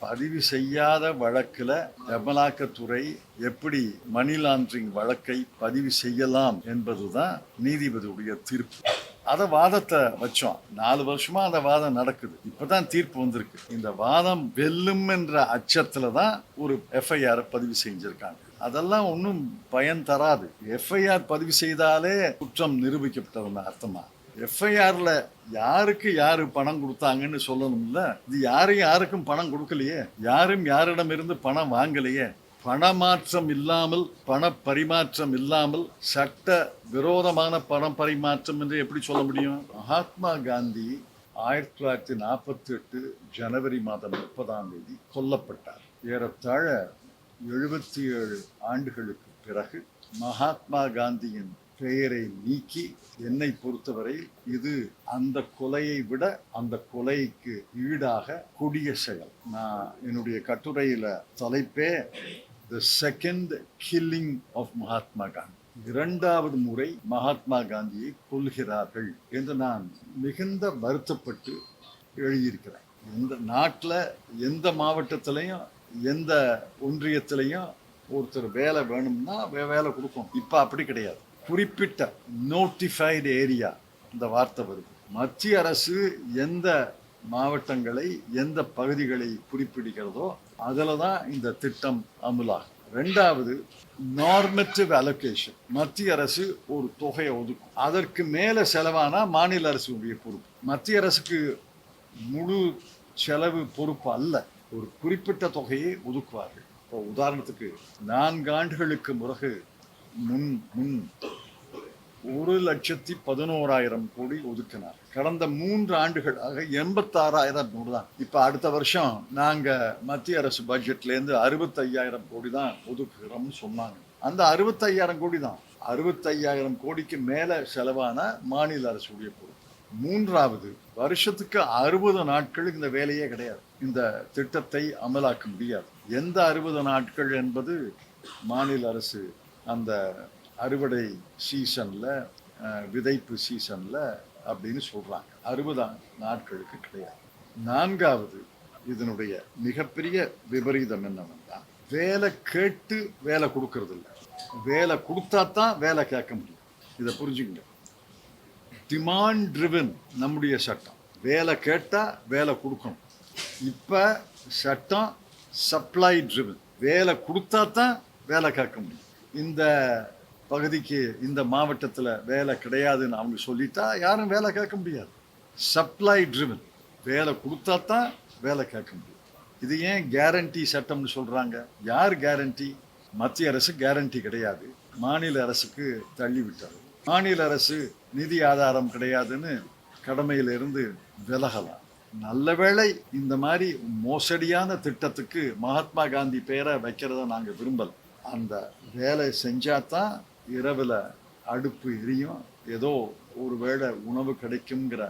பதிவு செய்யாத வழக்குல அமலாக்கத்துறை எப்படி மணி லாண்டரிங் வழக்கை பதிவு செய்யலாம் என்பதுதான் நீதிபதியுடைய தீர்ப்பு. அத வாதத்தை வச்சோம். 4 வருஷமா அந்த வாதம் நடக்குது. இப்பதான் தீர்ப்பு வந்திருக்கு. இந்த வாதம் வெல்லும் என்ற அச்சத்துல தான் ஒரு எஃப்ஐஆர் பதிவு செஞ்சிருக்காங்க. அதெல்லாம் ஒன்றும் பயன் தராது. எஃப்ஐஆர் பதிவு செய்தாலே குற்றம் நிரூபிக்கப்பட்டதுன்னு அர்த்தமா? எஃப்ஐஆர்ல யாருக்கு யாரு பணம் கொடுத்தாங்கன்னு சொல்லணும்ல. இது யாருக்கும் பணம் கொடுக்கலையே, யாரும் யாரிடம் இருந்து பணம் வாங்கலையே. பணமாற்றம் இல்லாமல், பண பரிமாற்றம் இல்லாமல் சட்ட விரோதமான பண பரிமாற்றம் என்று எப்படி சொல்ல முடியும்? மகாத்மா காந்தி 1948 ஜனவரி மாதம் 30ஆம் தேதி கொல்லப்பட்டார். ஏறத்தாழ 77 ஆண்டுகளுக்கு பிறகு மகாத்மா காந்தியின் பெயரை நீக்கி, என்னை பொறுத்தவரை இது அந்த கொலையை விட அந்த கொலைக்கு ஈடாக கொடிய செயல். நான் என்னுடைய கட்டுரையில தலைப்பே The second killing of Mahatma Gandhi. 2வது முறை மகாத்மா காந்தியை கொல்கிறார்கள் என்று நான் மிகுந்த வருத்தப்பட்டு எழுதியிருக்கிறேன். இந்த நாட்டில் எந்த மாவட்டத்திலையும் எந்த ஒன்றியத்திலையும் ஒருத்தர் வேலை வேணும்னா வேலை கொடுக்கும். இப்போ அப்படி கிடையாது. குறிப்பிட்ட நோட்டிஃபைடு ஏரியா இந்த வார்த்தை வருது. மத்திய அரசு எந்த மாவட்டங்களை எந்த பகுதிகளை குறிப்பிடுகிறதோ அதில் தான் இந்த திட்டம் அமலாகும். 2வது நார்மேட்டிவ் அலோகேஷன். மத்திய அரசு ஒரு தொகையை ஒதுக்கும். அதற்கு மேலே செலவானா மாநில அரசுடைய பொறுப்பு. மத்திய அரசுக்கு முழு செலவு பொறுப்பு அல்ல. ஒரு குறிப்பிட்ட தொகையை ஒதுக்குவார்கள். இப்போ உதாரணத்துக்கு 4 ஆண்டுகளுக்கு பிறகு முன் 1,11,000 கோடி ஒதுக்கினார். கடந்த 3 ஆண்டுகளாக 86,000 கோடி தான். இப்ப அடுத்த வருஷம் நாங்க மத்திய அரசு பட்ஜெட்ல இருந்து 65,000 கோடி தான் ஒதுக்குறோம்னு சொன்னாங்க. அந்த 65,000 கோடி தான். 65,000 கோடிக்கு மேல செலவான மாநில அரசுடைய பொறுப்பு. 3வது, வருஷத்துக்கு 60 நாட்களுக்கு இந்த வேலையே கிடையாது. இந்த திட்டத்தை அமலாக்க முடியாது. எந்த 60 நாட்கள் என்பது மாநில அரசு அந்த அறுவடை சீசன்ல, விதைப்பு சீசன்ல அப்படின்னு சொல்றாங்க. 60 நாட்களுக்கு கிடையாது. 4வது, இதனுடைய மிகப்பெரிய விபரீதம் என்னவென்றால், வேலை கேட்டு வேலை கொடுக்கறது இல்லை. வேலை கொடுத்தா தான் வேலை கேட்க முடியும். இதை புரிஞ்சுக்கங்க. டிமாண்ட் ட்ரிவன் நம்முடைய சட்டம். வேலை கேட்டா வேலை கொடுக்கணும். இப்ப சட்டம் சப்ளை ட்ரிவன். வேலை கொடுத்தா தான் வேலை கேட்க முடியும். இந்த பகுதிக்கு இந்த மாவட்டத்தில் வேலை கிடையாதுன்னு அவங்க சொல்லிட்டா யாரும் வேலை கேட்க முடியாது. Supply driven. வேலை கொடுத்தா தான் வேலை கேட்க முடியும். இது ஏன் கேரண்டி சட்டம்னு சொல்றாங்க? யார் கேரண்டி? மத்திய அரசு கேரண்டி கிடையாது, மாநில அரசுக்கு தள்ளி விட்டாரு. மாநில அரசு நிதி ஆதாரம் கிடையாதுன்னு கடமையிலிருந்து விலகலாம். நல்ல வேளை இந்த மாதிரி மோசடியான திட்டத்துக்கு மகாத்மா காந்தி பெயரை வைக்கிறத நாங்கள் விரும்பல. அந்த வேலை செஞ்சாதான் இரவில் அடுப்பு எரியும், ஏதோ ஒரு வேளை உணவு கிடைக்குங்கிற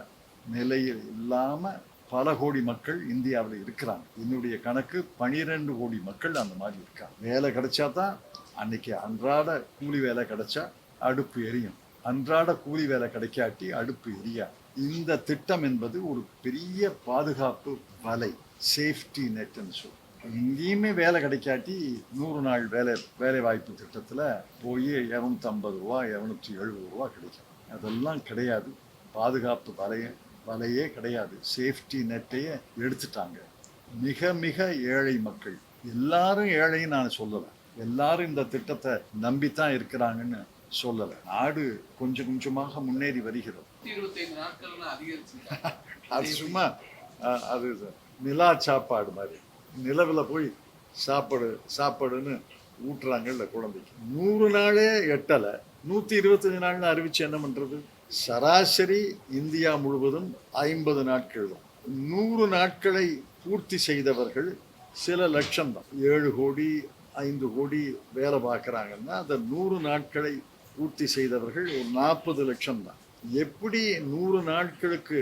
நிலையில் இல்லாமல் பல கோடி மக்கள் இந்தியாவில் இருக்கிறாங்க. என்னுடைய கணக்கு 12 கோடி மக்கள் அந்த மாதிரி இருக்காங்க. வேலை கிடைச்சா தான் அன்னைக்கு அன்றாட கூலி வேலை கிடைச்சா அடுப்பு எரியும். அன்றாட கூலி வேலை கிடைக்காட்டி அடுப்பு எரியாது. இந்த திட்டம் என்பது ஒரு பெரிய பாதுகாப்பு வலை, சேஃப்டி நெட்னு சொல்லுவோம். எங்கேயுமே வேலை கிடைக்காட்டி 100 நாள் வேலை வாய்ப்பு திட்டத்தில் போய் 250 ரூபா 270 ரூபா கிடைக்கும். அதெல்லாம் கிடையாது. பாதுகாப்பு வலையே கிடையாது. சேஃப்டி நெட்டையே எடுத்துட்டாங்க. மிக மிக ஏழை மக்கள். எல்லாரும் ஏழைன்னு நான் சொல்லலை. எல்லாரும் இந்த திட்டத்தை நம்பித்தான் இருக்கிறாங்கன்னு சொல்லலை. நாடு கொஞ்சம் கொஞ்சமாக முன்னேறி வருகிறது. அது சும்மா அது நிலா சாப்பாடு மாதிரி. நிலவில் போய் சாப்பாடுன்னு ஊட்டுறாங்கல்ல குழந்தைக்கு. 100 நாளே எட்டலை, 125 நாள்னு அறிவிச்சு என்ன பண்றது? சராசரி இந்தியா முழுவதும் 50 நாட்கள் தான். 100 நாட்களை பூர்த்தி செய்தவர்கள் சில லட்சம் தான். 7 கோடி 5 கோடி வேலை பார்க்குறாங்கன்னா அந்த 100 நாட்களை பூர்த்தி செய்தவர்கள் ஒரு 40 லட்சம் தான். எப்படி 100 நாட்களுக்கு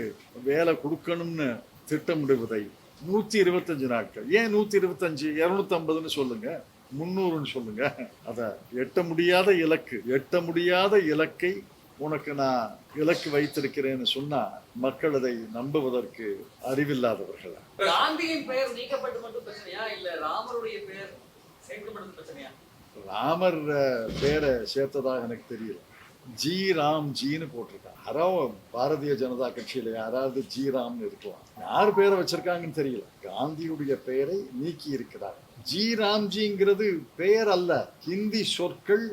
வேலை கொடுக்கணும்னு திட்டமிடுவதை 125 நாட்கள், ஏன் 125, 250ன்னு சொல்லுங்க, 300ன்னு சொல்லுங்க. அத எட்ட முடியாத இலக்கை உனக்கு நான் இலக்கு வைத்திருக்கிறேன்னு சொன்னா மக்கள் அதை நம்புவதற்கு அறிவில்லாதவர்கள். காந்தியின் பெயர் நீக்கப்பட்டு மட்டும் பிரச்சனையா இல்ல ராமருடைய பெயர் சேர்க்கப்பட்டது பிரச்சனையா? ராமர் பேரை சேர்த்ததாக எனக்கு தெரியல. ஜி ராம் ஜின்னு போட்டிருக்காங்க. யாரோ பாரதிய ஜனதா கட்சியில யாராவது ஜி ராம்னு இருக்கலாம். யார் பேரை வச்சிருக்காங்கன்னு தெரியல. காந்தியுடைய பெயரை நீக்கி இருக்கிறார். ஜி ராம்ஜிங்கிறது பெயர் அல்ல, ஹிந்தி சொற்கள்,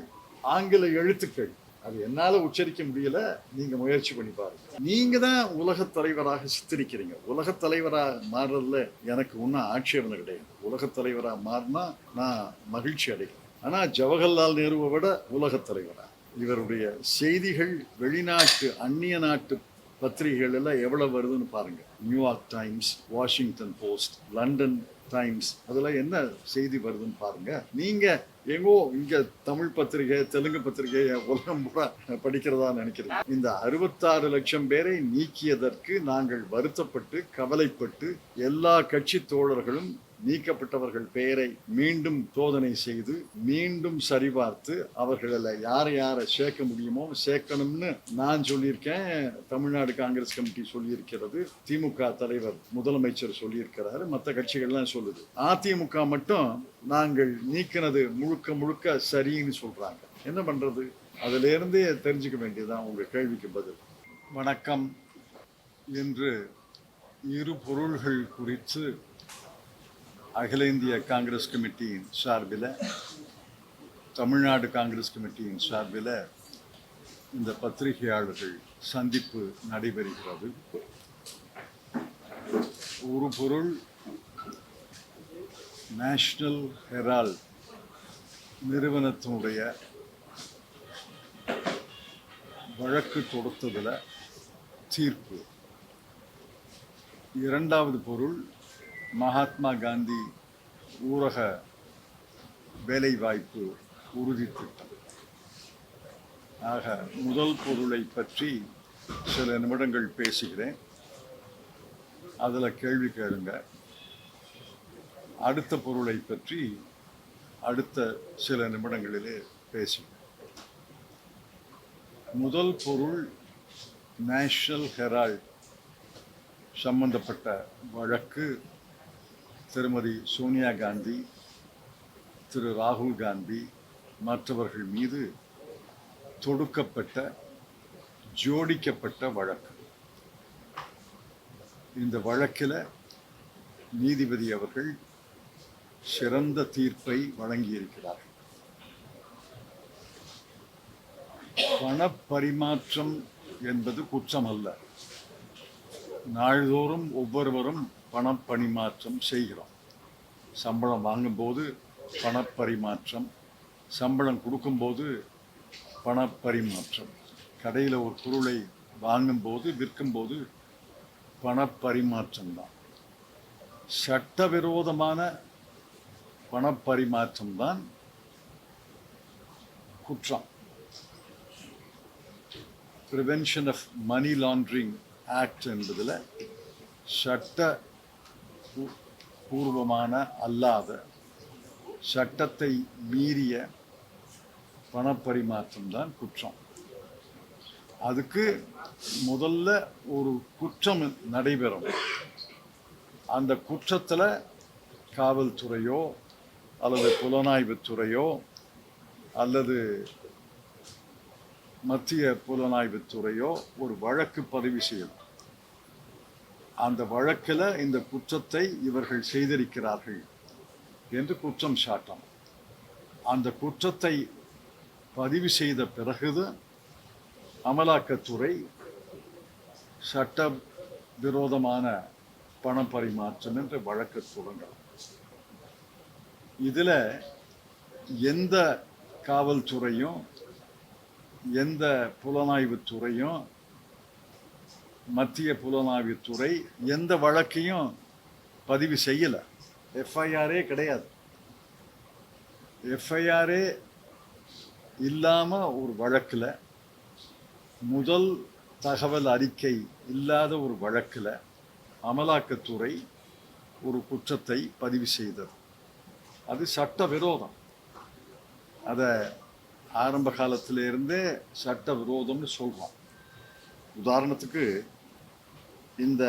ஆங்கில எழுத்துக்கள். அது என்னால உச்சரிக்க முடியல. நீங்க முயற்சி பண்ணி பாருங்க. நீங்க தான் உலகத் தலைவராக சித்தரிக்கிறீங்க. உலகத் தலைவராக மாறுறதுல எனக்கு ஒன்றும் ஆட்சேபனை கிடையாது. உலகத் தலைவராக மாறினா நான் மகிழ்ச்சி அடைகிறேன். ஆனா ஜவஹர்லால் நேருவை விட உலகத் தலைவரா? இவருடைய செய்திகள் வெளிநாட்டு அந்நிய நாட்டு பத்திரிகைகள் எல்லாம் எவ்வளவு வருதுன்னு பாருங்க. New York times, Washington post, London times, அதெல்லாம் என்ன செய்தி வருதுன்னு பாருங்க. நீங்க எங்கோ இங்க தமிழ் பத்திரிகை, தெலுங்கு பத்திரிகை உலகம் பூரா படிக்கிறதா நினைக்கிறேன். இந்த 66 லட்சம் பேரை நீக்கியதற்கு நாங்கள் வருத்தப்பட்டு கவலைப்பட்டு எல்லா கட்சி தோழர்களும் நீக்கப்பட்டவர்கள் பெயரை மீண்டும் சோதனை செய்து மீண்டும் சரிபார்த்து அவர்களை யாரை சேர்க்க முடியுமோ சேர்க்கணும்னு நான் சொல்லியிருக்கேன். தமிழ்நாடு காங்கிரஸ் கமிட்டி சொல்லியிருக்கிறது, திமுக தலைவர் முதலமைச்சர் சொல்லியிருக்கிறாரு, மற்ற கட்சிகள்லாம் சொல்லுது. அதிமுக மட்டும் நாங்கள் நீக்கினது முழுக்க சரின்னு சொல்றாங்க. என்ன பண்றது? அதுல இருந்தே தெரிஞ்சுக்க வேண்டியதுதான் உங்க கேள்விக்கு பதில். வணக்கம். இன்று இரு பொருள்கள் குறித்து அகில இந்திய காங்கிரஸ் கமிட்டியின் சார்பில், தமிழ்நாடு காங்கிரஸ் கமிட்டியின் சார்பில் இந்த பத்திரிகையாளர்கள் சந்திப்பு நடைபெறுகிறது. ஒரு பொருள், நேஷனல் ஹெரால்ட் நிறுவனத்தினுடைய வழக்கு தொடுத்ததில் தீர்ப்பு. இரண்டாவது பொருள், மகாத்மா காந்தி ஊரக வேலைவாய்ப்பு உறுதி திட்டம். ஆக முதல் பொருளை பற்றி சில நிமிடங்கள் பேசுகிறேன். அதில் கேள்வி கேளுங்க. அடுத்த பொருளை பற்றி அடுத்த சில நிமிடங்களிலே பேசுகிறேன். முதல் பொருள், நேஷனல் ஹெரால்ட் சம்பந்தப்பட்ட வழக்கு திருமதி சோனியா காந்தி, திரு ராகுல் காந்தி மற்றவர்கள் மீது தொடுக்கப்பட்ட ஜோடிக்கப்பட்ட வழக்கு. இந்த வழக்கில் நீதிபதி அவர்கள் சிறந்த தீர்ப்பை வழங்கியிருக்கிறார்கள். பணப்பரிமாற்றம் என்பது குற்றம் அல்ல. நாள்தோறும் ஒவ்வொருவரும் பணப்பரிமாற்றம் செய்கிறோம். சம்பளம் வாங்கும்போது பணப்பரிமாற்றம், சம்பளம் கொடுக்கும்போது பணப்பரிமாற்றம், கடையில் ஒரு பொருளை வாங்கும்போது விற்கும்போது பணப்பரிமாற்றம் தான். சட்டவிரோதமான பணப்பரிமாற்றம் தான் குற்றம். Prevention of money laundering act என்பதில் சட்ட பூர்வமான அல்லாத சட்டத்தை மீறிய பணப்பரிமாற்றம் தான் குற்றம். அதுக்கு முதல்ல ஒரு குற்றம் நடைபெறும். அந்த குற்றத்தில் காவல்துறையோ அல்லது புலனாய்வுத்துறையோ அல்லது மத்திய புலனாய்வுத்துறையோ ஒரு வழக்கு பதிவு செய்யலாம். அந்த வழக்கில் இந்த குற்றத்தை இவர்கள் செய்திருக்கிறார்கள் என்று குற்றம் சாட்டணும். அந்த குற்றத்தை பதிவு செய்த பிறகுதான் அமலாக்கத்துறை சட்ட விரோதமான பணப்பரிமாற்றம் என்ற வழக்கு தொடங்கலாம். இதில் எந்த காவல்துறையும் எந்த புலனாய்வுத்துறையும் மத்திய புலனாய்வுத்துறை எந்த வழக்கையும் பதிவு செய்யலை. எஃப்ஐஆரே கிடையாது. எஃப்ஐஆரே இல்லாமல் ஒரு வழக்கில், முதல் தகவல் அறிக்கை இல்லாத ஒரு வழக்கில் அமலாக்கத்துறை ஒரு குற்றத்தை பதிவு செய்தது. அது சட்ட விரோதம். அதை ஆரம்ப காலத்திலிருந்தே சட்ட விரோதம்னு சொல்கிறோம். உதாரணத்துக்கு இந்த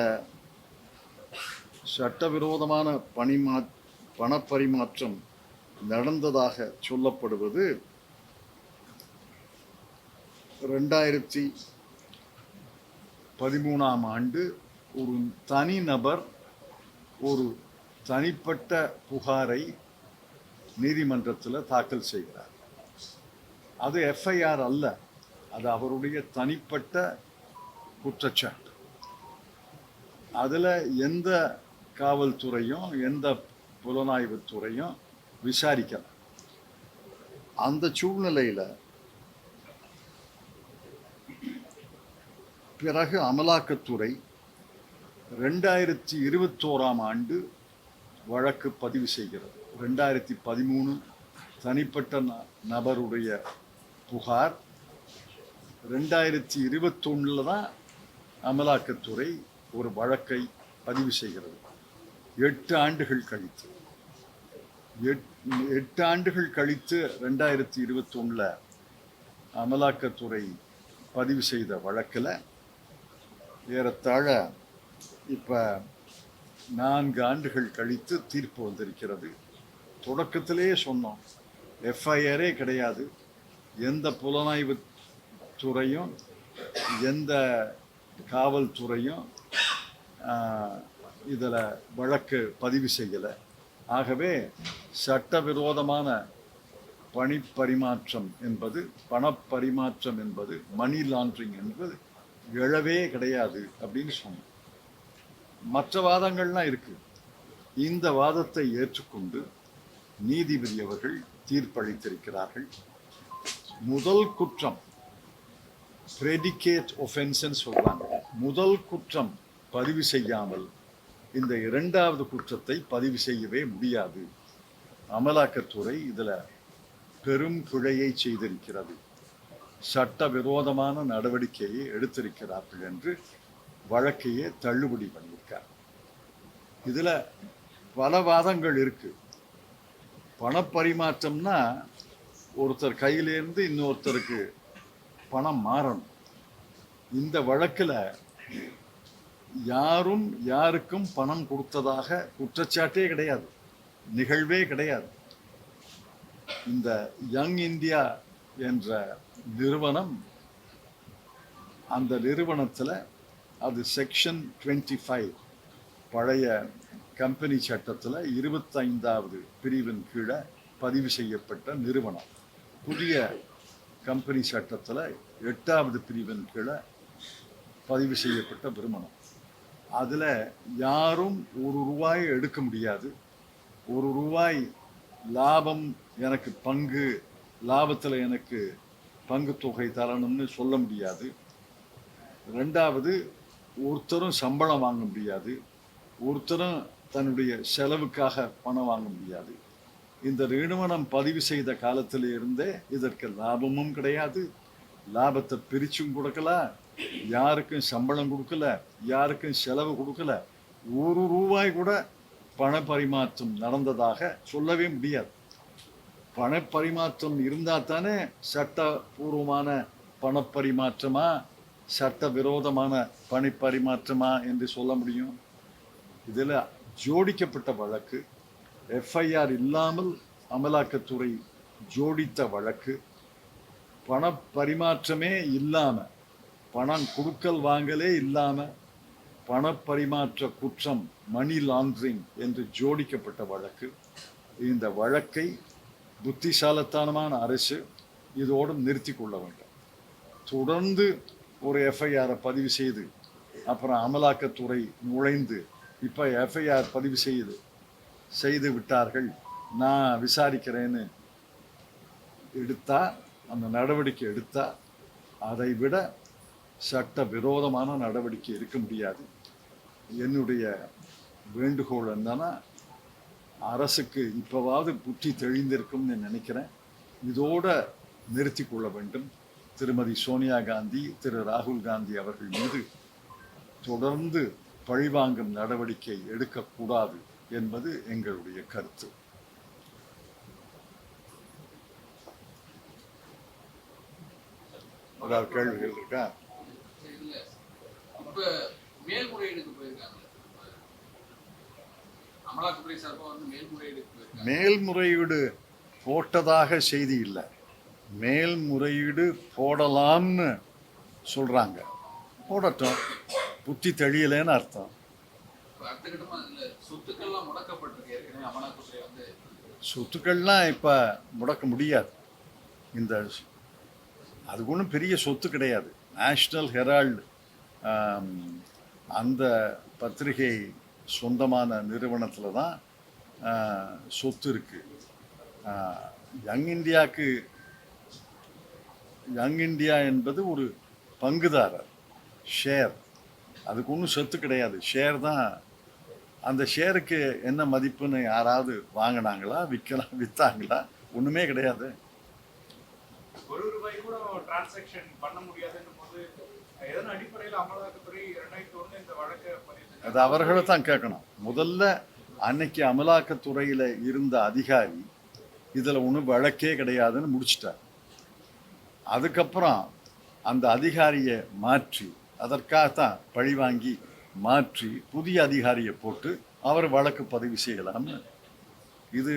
சட்டவிரோதமான பணப்பரிமாற்றம் நடந்ததாக சொல்லப்படுவது 2013ஆம் ஆண்டு ஒரு தனிநபர் ஒரு தனிப்பட்ட புகாரை நீதிமன்றத்தில் தாக்கல் செய்கிறார். அது எஃப்ஐஆர் அல்ல, அது அவருடைய தனிப்பட்ட குற்றச்சாட்டு. அதில் எந்த காவல்துறையும் எந்த புலனாய்வுத்துறையும் விசாரிக்கல. அந்த சூழ்நிலையில் பிறகு அமலாக்கத்துறை 2021ஆம் ஆண்டு வழக்கு பதிவு செய்கிறது. 2013 தனிப்பட்ட நபருடைய புகார், 2021 தான் அமலாக்கத்துறை ஒரு வழக்கை பதிவு செய்கிறது. 8 ஆண்டுகள் கழித்து 2021 அமலாக்கத்துறை பதிவு செய்த வழக்கில் ஏறத்தாழ இப்போ 4 ஆண்டுகள் கழித்து தீர்ப்பு வந்திருக்கிறது. தொடக்கத்திலே சொன்னோம், எஃப்ஐஆரே கிடையாது, எந்த புலனாய்வு துறையும் எந்த காவல்துறையும் இதில் வழக்கு பதிவு செய்யலை. ஆகவே சட்டவிரோதமான பணப்பரிமாற்றம் என்பது மணி லாண்ட்ரிங் என்பது எழவே கிடையாது அப்படின்னு சொன்னோம். மற்ற வாதங்கள்லாம் இருக்கு. இந்த வாதத்தை ஏற்றுக்கொண்டு நீதிபதி அவர்கள் தீர்ப்பளித்திருக்கிறார்கள். முதல் குற்றம் predicate offense சொல்றாங்க. முதல் குற்றம் பதிவு செய்யாமல் இந்த 2வது குற்றத்தை பதிவு செய்யவே முடியாது. அமலாக்கத்துறை இதில் பெரும் பிழையை செய்திருக்கிறது, சட்டவிரோதமான நடவடிக்கையை எடுத்திருக்கிறார்கள் என்று வழக்கையே தள்ளுபடி பண்ணியிருக்கார். இதில் பல வாதங்கள் இருக்கு. பணப்பரிமாற்றம்னா ஒருத்தர் கையிலேருந்து இன்னொருத்தருக்கு பணம் மாறணும். இந்த வழக்கில் யாரும் யாருக்கும் பணம் கொடுத்ததாக குற்றச்சாட்டே கிடையாது, நிகழ்வே கிடையாது. இந்த யங் இந்தியா என்ற நிறுவனம், அந்த நிறுவனத்தில் அது செக்ஷன் 25 பழைய கம்பெனி சட்டத்தில் 25வது பிரிவின் கீழே பதிவு செய்யப்பட்ட நிறுவனம். புதிய கம்பெனி சட்டத்தில் 8வது பிரிவின் கீழே பதிவு செய்யப்பட்ட நிறுவனம். அதில் யாரும் ₹1 எடுக்க முடியாது. ₹1 லாபம் எனக்கு பங்கு, லாபத்தில் எனக்கு பங்கு தொகை தரணும்னு சொல்ல முடியாது. 2வது, ஒருத்தரும் சம்பளம் வாங்க முடியாது, ஒருத்தரும் தன்னுடைய செலவுக்காக பணம் வாங்க முடியாது. இந்த நிறுவனம் பதிவு செய்த காலத்திலிருந்தே இதற்கு லாபமும் கிடையாது, லாபத்தை பிரிச்சும் கொடுக்கல, யாருக்கும் சம்பளம் கொடுக்கல, யாருக்கும் செலவு கொடுக்கல. ₹1 கூட பண பரிமாற்றம் நடந்ததாக சொல்லவே முடியாது. பணப்பரிமாற்றம் இருந்தால் தானே சட்டபூர்வமான பணப்பரிமாற்றமா சட்டவிரோதமான பணப்பரிமாற்றமா என்று சொல்ல முடியும். இதில் ஜோடிக்கப்பட்ட வழக்கு, எஃப்ஐஆர் இல்லாமல் அமலாக்கத்துறை ஜோடித்த வழக்கு, பணப்பரிமாற்றமே இல்லாமல், பணம் கொடுக்கல் வாங்கலே இல்லாமல் பணப்பரிமாற்ற குற்றம் மணி லாண்ட்ரிங் என்று ஜோடிக்கப்பட்ட வழக்கு. இந்த வழக்கை புத்திசாலித்தனமான அரசு இதோடு நிறுத்தி கொள்ள வேண்டும். தொடர்ந்து ஒரு எஃப்ஐஆரை பதிவு செய்து அப்புறம் அமலாக்கத்துறை நுழைந்து இப்போ எஃப்ஐஆர் பதிவு செய்து விட்டார்கள், நான் விசாரிக்கிறேன்னு எடுத்தா, அந்த நடவடிக்கை எடுத்தா, அதை விட சட்ட விரோதமான நடவடிக்கை இருக்க முடியாது. என்னுடைய வேண்டுகோள் என்னன்னா, அரசுக்கு இப்போவாவது புத்தி தெளிந்திருக்கும்னு நினைக்கிறேன். இதோட நிறுத்தி கொள்ள வேண்டும். திருமதி சோனியா காந்தி, திரு ராகுல் காந்தி அவர்கள் மீது தொடர்ந்து பழிவாங்கும் நடவடிக்கை எடுக்கக்கூடாது என்பது எங்களுடைய கருத்து. ஏதாவது கேள்விகள் இருக்கா? இல்ல இப்ப மேல்முறையீடுக்கு போயிருக்காங்க, அமலாக்கத்துறை சார்பா வந்து மேல்முறையீடுக்கு போயிருக்காங்க. மேல்முறையீடு போட்டதாக செய்தி இல்லை, மேல்முறையீடு போடலாம்னு சொல்றாங்க. போடட்டும், புத்தி தெளியலைன்னு அர்த்தம். அடுத்த கட்டமா இதுல சொத்துக்கள்லாம் முடக்கப்பட்டிருக்கு ஏற்கனவே அமலாக்கத்துறை வந்து. சொத்துக்கள்லாம் இப்போ முடக்க முடியாது. இந்த அதுக்கு ஒன்றும் பெரிய சொத்து கிடையாது. நேஷ்னல் ஹெரால்டு அந்த பத்திரிகை சொந்தமான நிறுவனத்தில் தான் சொத்து இருக்குது. யங் இந்தியாவுக்கு, யங் இந்தியா என்பது ஒரு பங்குதாரர், ஷேர். அதுக்கு ஒன்றும் சொத்து கிடையாது, ஷேர் தான். அந்த ஷேருக்கு என்ன மதிப்புன்னு யாராவது வாங்கினாங்களா, விற்றாங்களா? ஒன்றுமே கிடையாது. ₹1 கூட டிரான்சாக்ஷன் பண்ண முடியாதுன்னும் போது எதன் அடிப்படையில் அமலாக்கத்துறை 2001 இந்த வழக்கை பதிவு செஞ்சாங்க? அது அவர்களை தான் கேட்கணும். முதல்ல அன்னைக்கு அமலாக்கத்துறையில் இருந்த அதிகாரி இதில் ஒன்றும் வழக்கே கிடையாதுன்னு முடிச்சிட்டார். அதுக்கப்புறம் அந்த அதிகாரியை மாற்றி, அதற்காகத்தான் பழி வாங்கி மாற்றி புதிய அதிகாரியை போட்டு அவர் வழக்கு பதிவு செய்யலாம்னு. இது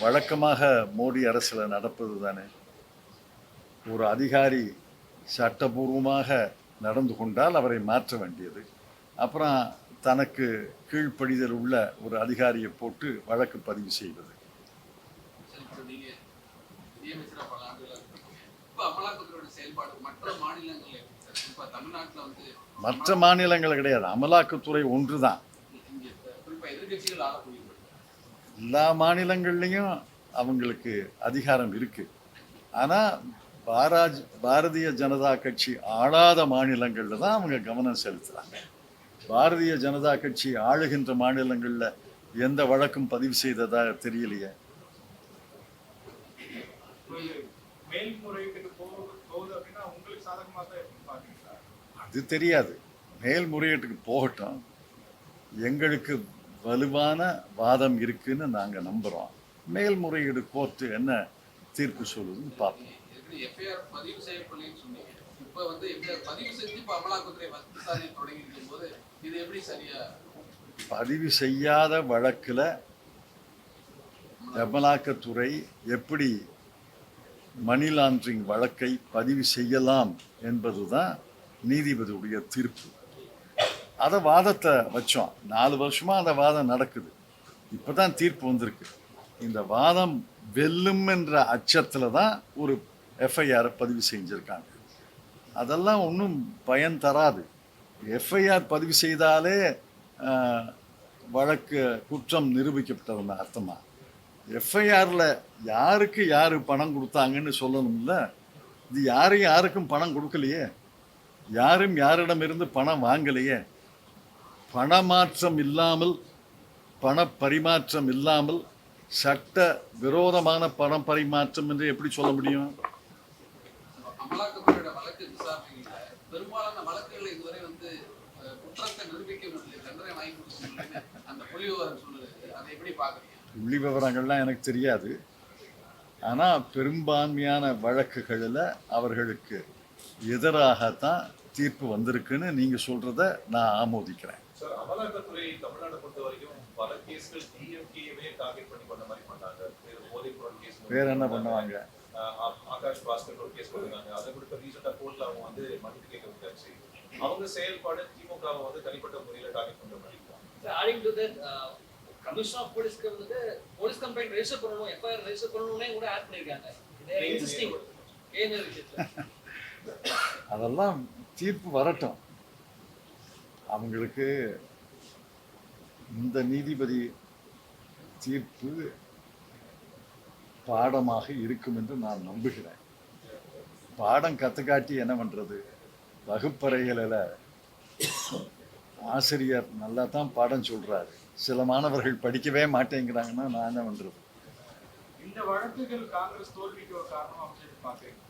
வழக்கமாக மோடி அரசில் நடப்பது தானே. ஒரு அதிகாரி சட்டபூர்வமாக நடந்து கொண்டால் அவரை மாற்ற வேண்டியது, அப்புறம் தனக்கு கீழ்ப்படிதல் உள்ள ஒரு அதிகாரியை போட்டு வழக்கு பதிவு செய்வது. மற்ற மாநிலங்கள் கிடையாது, அமலாக்கத்துறை ஒன்று தான். எல்லா மாநிலங்கள்லையும் அவங்களுக்கு அதிகாரம் இருக்கு. ஆனால் பாரதிய ஜனதா கட்சி ஆளாத மாநிலங்களில் தான் அவங்க கவனம் செலுத்துகிறாங்க. பாரதிய ஜனதா கட்சி ஆளுகின்ற மாநிலங்களில் எந்த வழக்கும் பதிவு செய்ததா தெரியலையே. அது தெரியாது. மேல்முறையீட்டுக்கு போகட்டும், எங்களுக்கு வலுவான வாதம் இருக்குன்னு நாங்கள் நம்புகிறோம். மேல்முறையீடு கோர்ட்டு என்ன தீர்ப்பு சொல்லுதுன்னு பார்ப்போம். பதிவு செய்யாத வழக்கில் அமலாக்கத்துறை எப்படி மணி லாண்டரிங் வழக்கை பதிவு செய்யலாம் என்பதுதான் நீதிபதியுடைய தீர்ப்பு. அதை வாதத்தை வச்சோம். 4 வருஷமா அந்த வாதம் நடக்குது. இப்போதான் தீர்ப்பு வந்திருக்கு. இந்த வாதம் வெல்லும் என்ற அச்சத்தில் தான் ஒரு எஃப்ஐஆரை பதிவு செஞ்சுருக்காங்க. அதெல்லாம் ஒன்றும் பயன் தராது. எஃப்ஐஆர் பதிவு செய்தாலே வழக்கு குற்றம் நிரூபிக்கப்பட்டதுன்னு அர்த்தமா? எஃப்ஐஆரில் யாருக்கு யார் பணம் கொடுத்தாங்கன்னு சொல்லணும்ல. இது யாருக்கும் பணம் கொடுக்கலையே, யாரும் யாரிடமிருந்து பணம் வாங்கலையே. பணமாற்றம் இல்லாமல், பண பரிமாற்றம் இல்லாமல் சட்ட விரோதமான பணம் பரிமாற்றம் என்று எப்படி சொல்ல முடியும்? அமலாக்கத்துறையோட வழக்கு விசாரணையில பெரும்பாலான வழக்குகள் இதுவரை வந்து குற்றத்தை நிரூபிக்க முடியல, தண்டனை வாங்கி கொடுத்து அந்த புள்ளி விவரம் சொல்லுது. அதை எப்படி பாக்குறீங்க? புள்ளி விவரங்கள்லாம் எனக்கு தெரியாது. ஆனால் பெரும்பான்மையான வழக்குகளில் அவர்களுக்கு எதிராகத்தான் தீர்ப்பு வந்திருக்குன்னு நீங்கள் சொல்கிறத நான் ஆமோதிக்கிறேன். சார், அமலாக்கத்துறை தமிழ்நாடு பொறுத்த வரைக்கும் பல கேஸ்கள் டிஎம்கேவே டார்கெட் பண்ணி பண்ண மாதிரி பண்ணாங்க. போதைப்பொருள் கேஸ் வேற என்ன பண்ணுவாங்க? ஆகாஷ் பாஸ்கர் ஒரு கேஸ் பண்ணுவாங்க. அதை கூட ரீசெண்டா கோர்ட்ல அவங்க வந்து மன்னிப்பு கேட்க முடியாச்சு. அவங்க செயல்பாடு திமுகவை வந்து தனிப்பட்ட முறையில் டார்கெட் பண்ற மாதிரி இருக்கும். Adding to that commissioner of போலீஸ்க்கு வந்து போலீஸ் கம்ப்ளைண்ட் ரெஜிஸ்டர் பண்ணனும், எஃப்ஐஆர் ரெஜிஸ்டர் பண்ணனும்னே கூட ஆட் பண்ணிருக்காங்க. இதே எக்ஸிஸ்டிங் கேஸ் விஷயத்துல அதெல்லாம் தீர்ப்பு வரட்டும். அவங்களுக்கு இந்த நீதிபதி தீர்ப்பு பாடமாக இருக்கும் என்று நான் நம்புகிறேன். பாடம் கற்றுக்காட்டி என்ன பண்ணுறது? வகுப்பறைகளில் ஆசிரியர் நல்லா தான் பாடம் சொல்கிறாரு, சில மாணவர்கள் படிக்கவே மாட்டேங்கிறாங்கன்னா நான் என்ன பண்ணுறது? இந்த வழக்குகள் காங்கிரஸ் தோல்விக்கு ஒரு காரணம் அப்படின்னு பார்க்குறீங்க?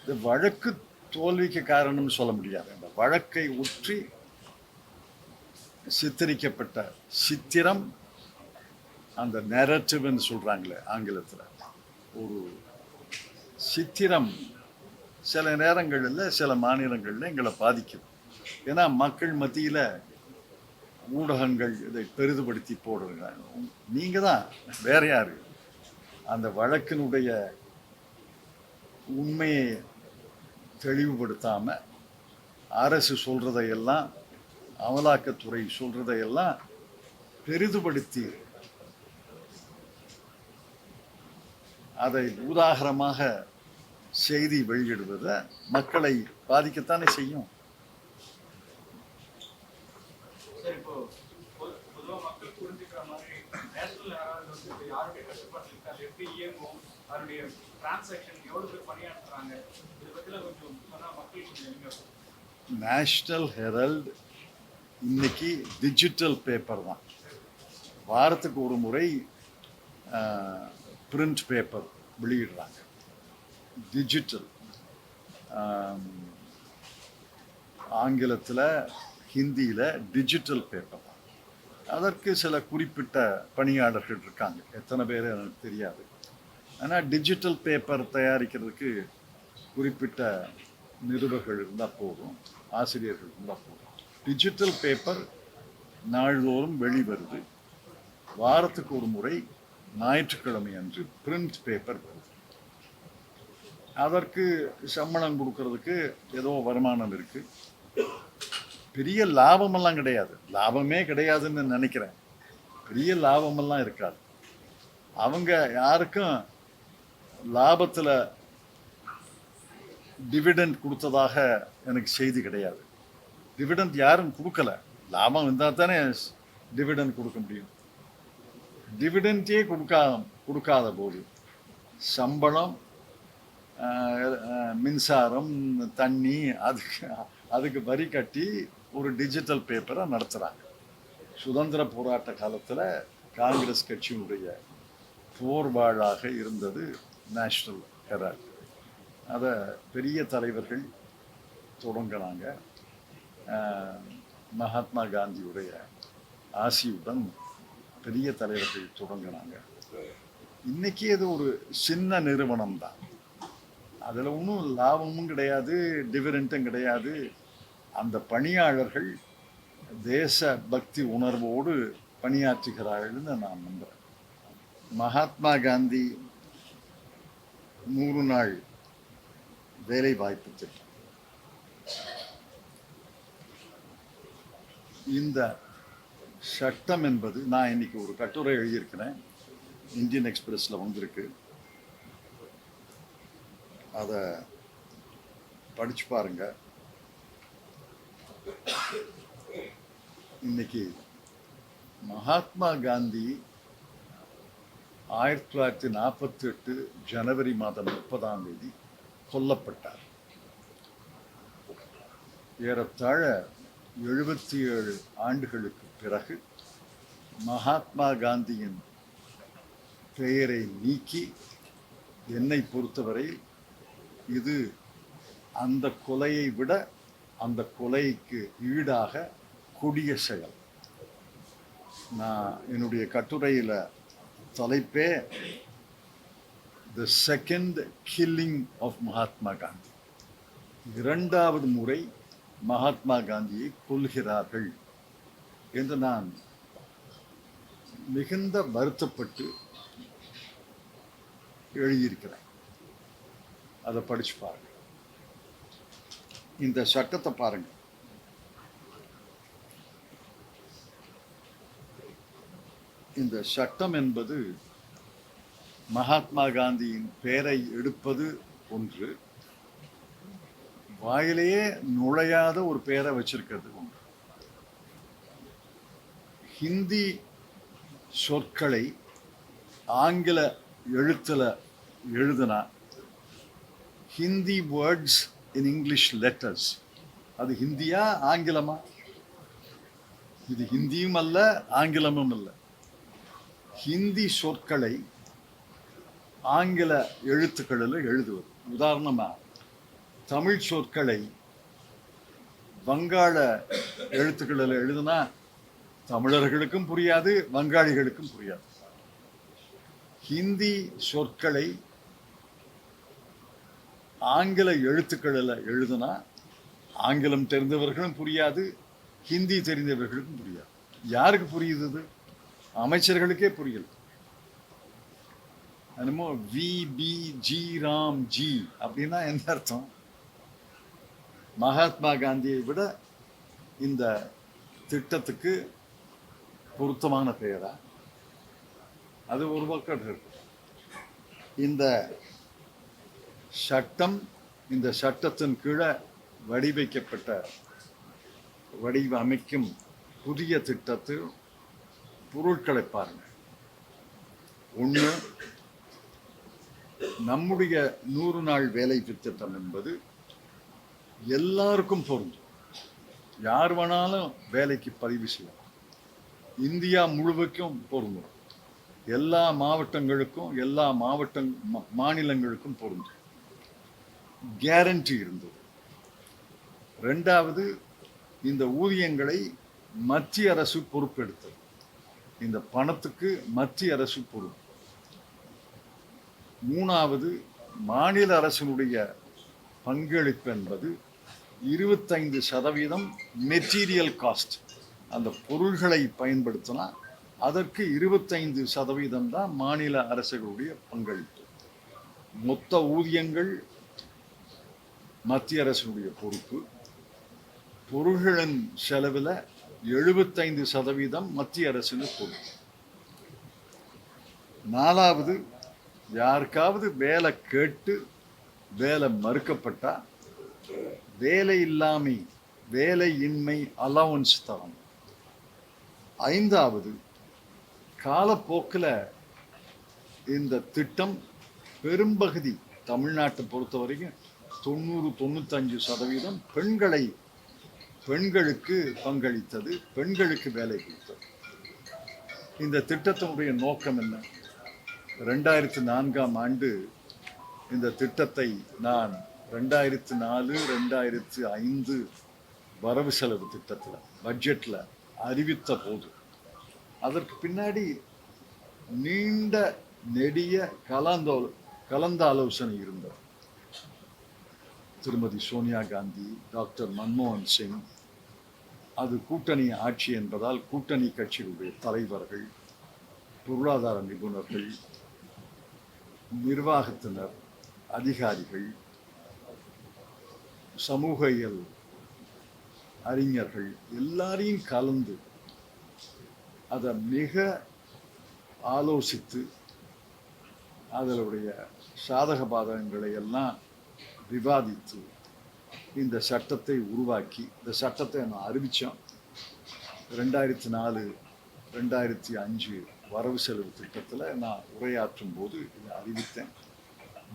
இந்த வழக்கு தோல்விக்கு காரணம்னு சொல்ல முடியாது. இந்த வழக்கை ஒற்றி சித்தரிக்கப்பட்ட சித்திரம், அந்த நெரட்டிவ்னு சொல்கிறாங்களே ஆங்கிலத்தில், ஒரு சித்திரம் சில நேரங்களில் சில மாநிலங்களில் எங்களை பாதிக்குது. ஏன்னா மக்கள் மத்தியில் ஊடகங்கள் இதை பெரிதுபடுத்தி போடுறாங்க. நீங்கள் தான், வேற யாரு? அந்த வழக்கினுடைய உண்மையை தெளிவுபடுத்தாம அரசு சொல்றதையெல்லாம், அமலாக்கத்துறை சொல்றதையெல்லாம் பெரிதுபடுத்தி அதை உதாகரமாக செய்தி வெளியிடுவதை மக்களை பாதிக்கத்தானே செய்யும். சார் இப்போ பொதுவா மக்கள் புரிஞ்சுக்கிற மாதிரி நேஷனல் ஹெரால்டு வந்து யாருடைய கட்டுப்பாட்டில் இருக்கு, அது எப்படி இயங்கும், அதனுடைய டிரான்சாக்ஷன் எவ்வளவு பேர் பணியாற்றுறாங்க, இதை பத்திலாம் கொஞ்சம் சொன்னா மக்கள் கொஞ்சம் எளிமையா இருக்கும். நேஷ்னல் ஹெரல்ட் இன்னைக்கு டிஜிட்டல் பேப்பர் தான். வாரத்துக்கு ஒரு முறை பிரிண்ட் பேப்பர் வெளியிடுறாங்க. டிஜிட்டல், ஆங்கிலத்தில் ஹிந்தியில் டிஜிட்டல் பேப்பர் தான். அதற்கு சில குறிப்பிட்ட பணியாளர்கள் இருக்காங்க, எத்தனை பேர் எனக்கு தெரியாது. ஆனால் டிஜிட்டல் பேப்பர் தயாரிக்கிறதுக்கு குறிப்பிட்ட நிருபர்கள் இருந்தால் போதும், ஆசிரியர்கள் இருந்தால் போதும். டிஜிட்டல் பேப்பர் நாள்தோறும் வெளிவருது. வாரத்துக்கு ஒரு முறை ஞாயிற்றுக்கிழமை அன்று பிரிண்ட் பேப்பர் வருது. அதற்கு சம்பளம் கொடுக்கறதுக்கு ஏதோ வருமானம் இருக்கு. பெரிய லாபமெல்லாம் கிடையாது, லாபமே கிடையாதுன்னு நினைக்கிறேன். பெரிய லாபமெல்லாம் இருக்காது. அவங்க யாருக்கும் லாபத்தில் டிவிடெண்ட் கொடுத்ததாக எனக்கு செய்தி கிடையாது. டிவிடெண்ட் யாரும் கொடுக்கல. லாபம் இருந்தால் தானே டிவிடெண்ட் கொடுக்க முடியும். டிவிடெண்டே கொடுக்காத போது சம்பளம், மின்சாரம், தண்ணி, அதுக்கு வரி கட்டி ஒரு டிஜிட்டல் பேப்பரை நடத்துகிறாங்க. சுதந்திர போராட்ட காலத்தில் காங்கிரஸ் கட்சியினுடைய போர்வாளாக இருந்தது நேஷ்னல் ஹெரால்ட். அதை பெரிய தலைவர்கள் தொடங்கினாங்க. மகாத்மா காந்தியுடைய ஆசியுடன் பெரிய தலைவர்கள் தொடங்கினாங்க. இன்னைக்கு அது ஒரு சின்ன நிறுவனம் தான். அதில் ஒன்றும் லாபமும் கிடையாது, டிவிடெண்ட்டும் கிடையாது. அந்த பணியாளர்கள் தேச பக்தி உணர்வோடு பணியாற்றுகிறார்கள்னு நான் நம்புகிறேன். மகாத்மா காந்தி 100 நாள் வேலை வாய்ப்பு திட்டம், இந்த சட்டம் என்பது, நான் இன்னைக்கு ஒரு கட்டுரை எழுதியிருக்கிறேன், இந்தியன் எக்ஸ்பிரஸ்ல வந்திருக்கு. அதை படிச்சு பாருங்க. இன்னைக்கு மகாத்மா காந்தி 1948 ஜனவரி மாதம் 30ஆம் தேதி கொல்லப்பட்டார். ஏறத்தாழ 77 ஆண்டுகளுக்கு பிறகு மகாத்மா காந்தியின் பெயரை நீக்கி, என்னை பொறுத்தவரை இது அந்த கொலையை விட அந்த கொலைக்கு ஈடாக கொடிய செயல். நான் என்னுடைய கட்டுரையில் தலைப்பே the second killing of Mahatma Gandhi. 2வது முறை மகாத்மா காந்தியை கொல்கிறார்கள் என்று நான் மிகுந்த வருத்தப்பட்டு எழுதியிருக்கிறேன். அதை படிச்சு பாருங்க. இந்த சட்டத்தை பாருங்க. இந்த சட்டம் என்பது மகாத்மா காந்தியின் பெயரை எடுப்பது ஒன்று, வாயிலேயே நுழையாத ஒரு பெயரை வச்சிருக்கிறது ஒன்று. ஹிந்தி சொற்களை ஆங்கில எழுத்துல எழுதுனா, Hindi words in English letters, அது ஹிந்தியா ஆங்கிலமா? இது ஹிந்தியும் அல்ல, ஆங்கிலமும் அல்ல. ஹிந்தி சொற்களை ஆங்கில எழுத்துக்களில் எழுதுவது. உதாரணமா, தமிழ் சொற்களை வங்காள எழுத்துக்களில் எழுதுனா தமிழர்களுக்கும் புரியாது, வங்காளிகளுக்கும் புரியாது. ஹிந்தி சொற்களை ஆங்கில எழுத்துக்களில் எழுதுனா ஆங்கிலம் தெரிந்தவர்களும் புரியாது, ஹிந்தி தெரிந்தவர்களுக்கும் புரியாது. யாருக்கு புரியுது இது? அமைச்சர்களுக்கே புரியல. என்னமோ VBG ராம் ஜி அப்படின்னா என்ன அர்த்தம்? மகாத்மா காந்தியை விட இந்த திட்டத்துக்கு பொருத்தமான பெயரா? அது ஒரு பக்கம் இருக்கு. இந்த சட்டம், இந்த சட்டத்தின் கீழே வடிவமைக்கும் புதிய திட்டத்தில் பொருட்களை பாருங்க. ஒன்று, நம்முடைய 100 நாள் வேலை திட்டம் என்பது எல்லாருக்கும் பொருந்தும். யார் வேணாலும் வேலைக்கு பதிவு செய்யலாம். இந்தியா முழுவதுக்கும் பொருந்தும். எல்லா மாவட்டங்களுக்கும், எல்லா மாநிலங்களுக்கும் பொருந்தும். கேரண்டி இருந்தது. ரெண்டாவது, இந்த ஊதியங்களை மத்திய அரசு பொறுப்பெடுத்தது. இந்த பணத்துக்கு மத்திய அரசு பொறுப்பு. மூணாவது, மாநில அரசினுடைய பங்களிப்பு என்பது 25% மெட்டீரியல் காஸ்ட். அந்த பொருள்களை பயன்படுத்தினா அதற்கு 25% தான் மாநில அரசுகளுடைய பங்களிப்பு. மொத்த ஊதியங்கள் மத்திய அரசினுடைய பொறுப்பு. பொருள்களின் செலவில் 75% மத்திய அரசின் பொறுப்பு. நாலாவது, யாருக்காவது வேலை கேட்டு வேலை மறுக்கப்பட்டா வேலையின்மை அலவன்ஸ் தரணும். ஐந்தாவது, காலப்போக்கில் இந்த திட்டம் பெரும்பகுதி தமிழ்நாட்டை பொறுத்த வரைக்கும் 90-95% பெண்களுக்கு பங்களித்தது, பெண்களுக்கு வேலை கொடுத்தது. இந்த திட்டத்தினுடைய நோக்கம் என்ன? 2004ஆம் ஆண்டு இந்த திட்டத்தை நான் 2004-2005 வரவு செலவு திட்டத்தில், பட்ஜெட்டில் அறிவித்த போது அதற்கு பின்னாடி நீண்ட நெடிய கலந்தாலோசனை இருந்தது. திருமதி சோனியா காந்தி, டாக்டர் மன்மோகன் சிங், அது கூட்டணி ஆட்சி என்பதால் கூட்டணி கட்சிகளுடைய தலைவர்கள், பொருளாதார நிபுணர்கள், நிர்வாகத்தினர், அதிகாரிகள், சமூகியல் அறிஞர்கள் எல்லாரையும் கலந்து அதை மிக ஆலோசித்து அதனுடைய சாதக பாதகங்களை எல்லாம் விவாதித்து இந்த சட்டத்தை உருவாக்கி, இந்த சட்டத்தை நான் அறிவித்தோம். 2004-2005 வரவு செலவு திட்டத்தில் நான் உரையாற்றும் போது இதை அறிவித்தேன்.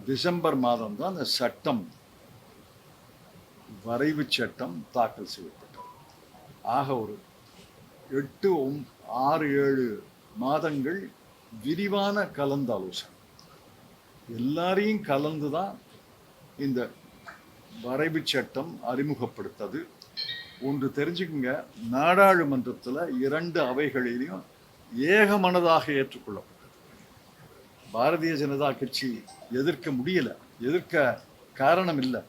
டிசம்பர் மாதம் தான் அந்த சட்டம், வரைவு சட்டம் தாக்கல் செய்யப்பட்டது. ஆக ஒரு 8-6-7 மாதங்கள் விரிவான கலந்தாலோசனை, எல்லாரையும் கலந்து தான் இந்த வரைவு சட்டம் அறிமுகப்படுத்தது. ஒன்று தெரிஞ்சுக்குங்க, நாடாளுமன்றத்தில் 2 அவைகளிலையும் ஏகமனதாக ஏற்றுக்கொள்ளப்பட்டது. பாரதிய ஜனதா கட்சி எதிர்க்க முடியல, எதிர்க்க காரணம் இல்லை.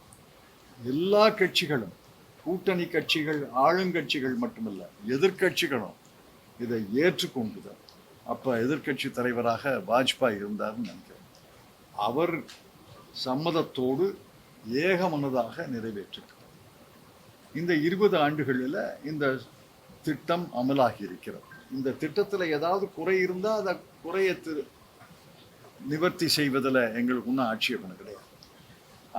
எல்லா கட்சிகளும், கூட்டணி கட்சிகள், ஆளுங்கட்சிகள் மட்டுமல்ல, எதிர்கட்சிகளும் இதை ஏற்றுக்கொண்டுதான். அப்போ எதிர்கட்சி தலைவராக வாஜ்பாய் இருந்தார்னு நினைக்கிறேன். அவர் சம்மதத்தோடு ஏகமனதாக நிறைவேற்றினார். இந்த 20 ஆண்டுகளில் இந்த திட்டம் அமலாகி இருக்கிறது. இந்த திட்டத்தில் ஏதாவது குறை இருந்தால் அதை குறையை நிவர்த்தி செய்வதில் எங்களுக்கு ஒன்றும் ஆட்சேபனை கிடையாது.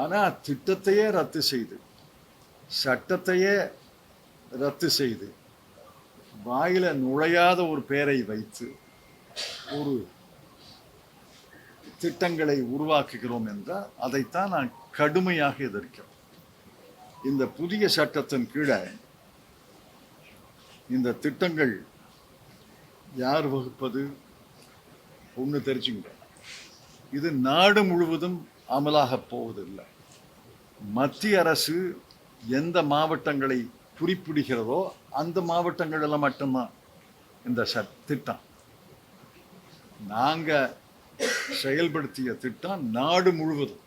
ஆனால் திட்டத்தையே ரத்து செய்து, சட்டத்தையே ரத்து செய்து, வாயில நுழையாத ஒரு பெயரை வைத்து ஒரு திட்டங்களை உருவாக்குகிறோம் என்றால் அதைத்தான் நான் கடுமையாக எதிர்க்கிறேன். இந்த புதிய சட்டத்தின் கீழே இந்த திட்டங்கள் யார் வகுப்பது? ஒன்று தெரிஞ்சுங்க, இது நாடு முழுவதும் அமலாக போவதில்லை. மத்திய அரசு எந்த மாவட்டங்களை குறிப்பிடுகிறதோ அந்த மாவட்டங்களில் மட்டும்தான் இந்த திட்டம். நாங்கள் செயல்படுத்திய திட்டம் நாடு முழுவதும்.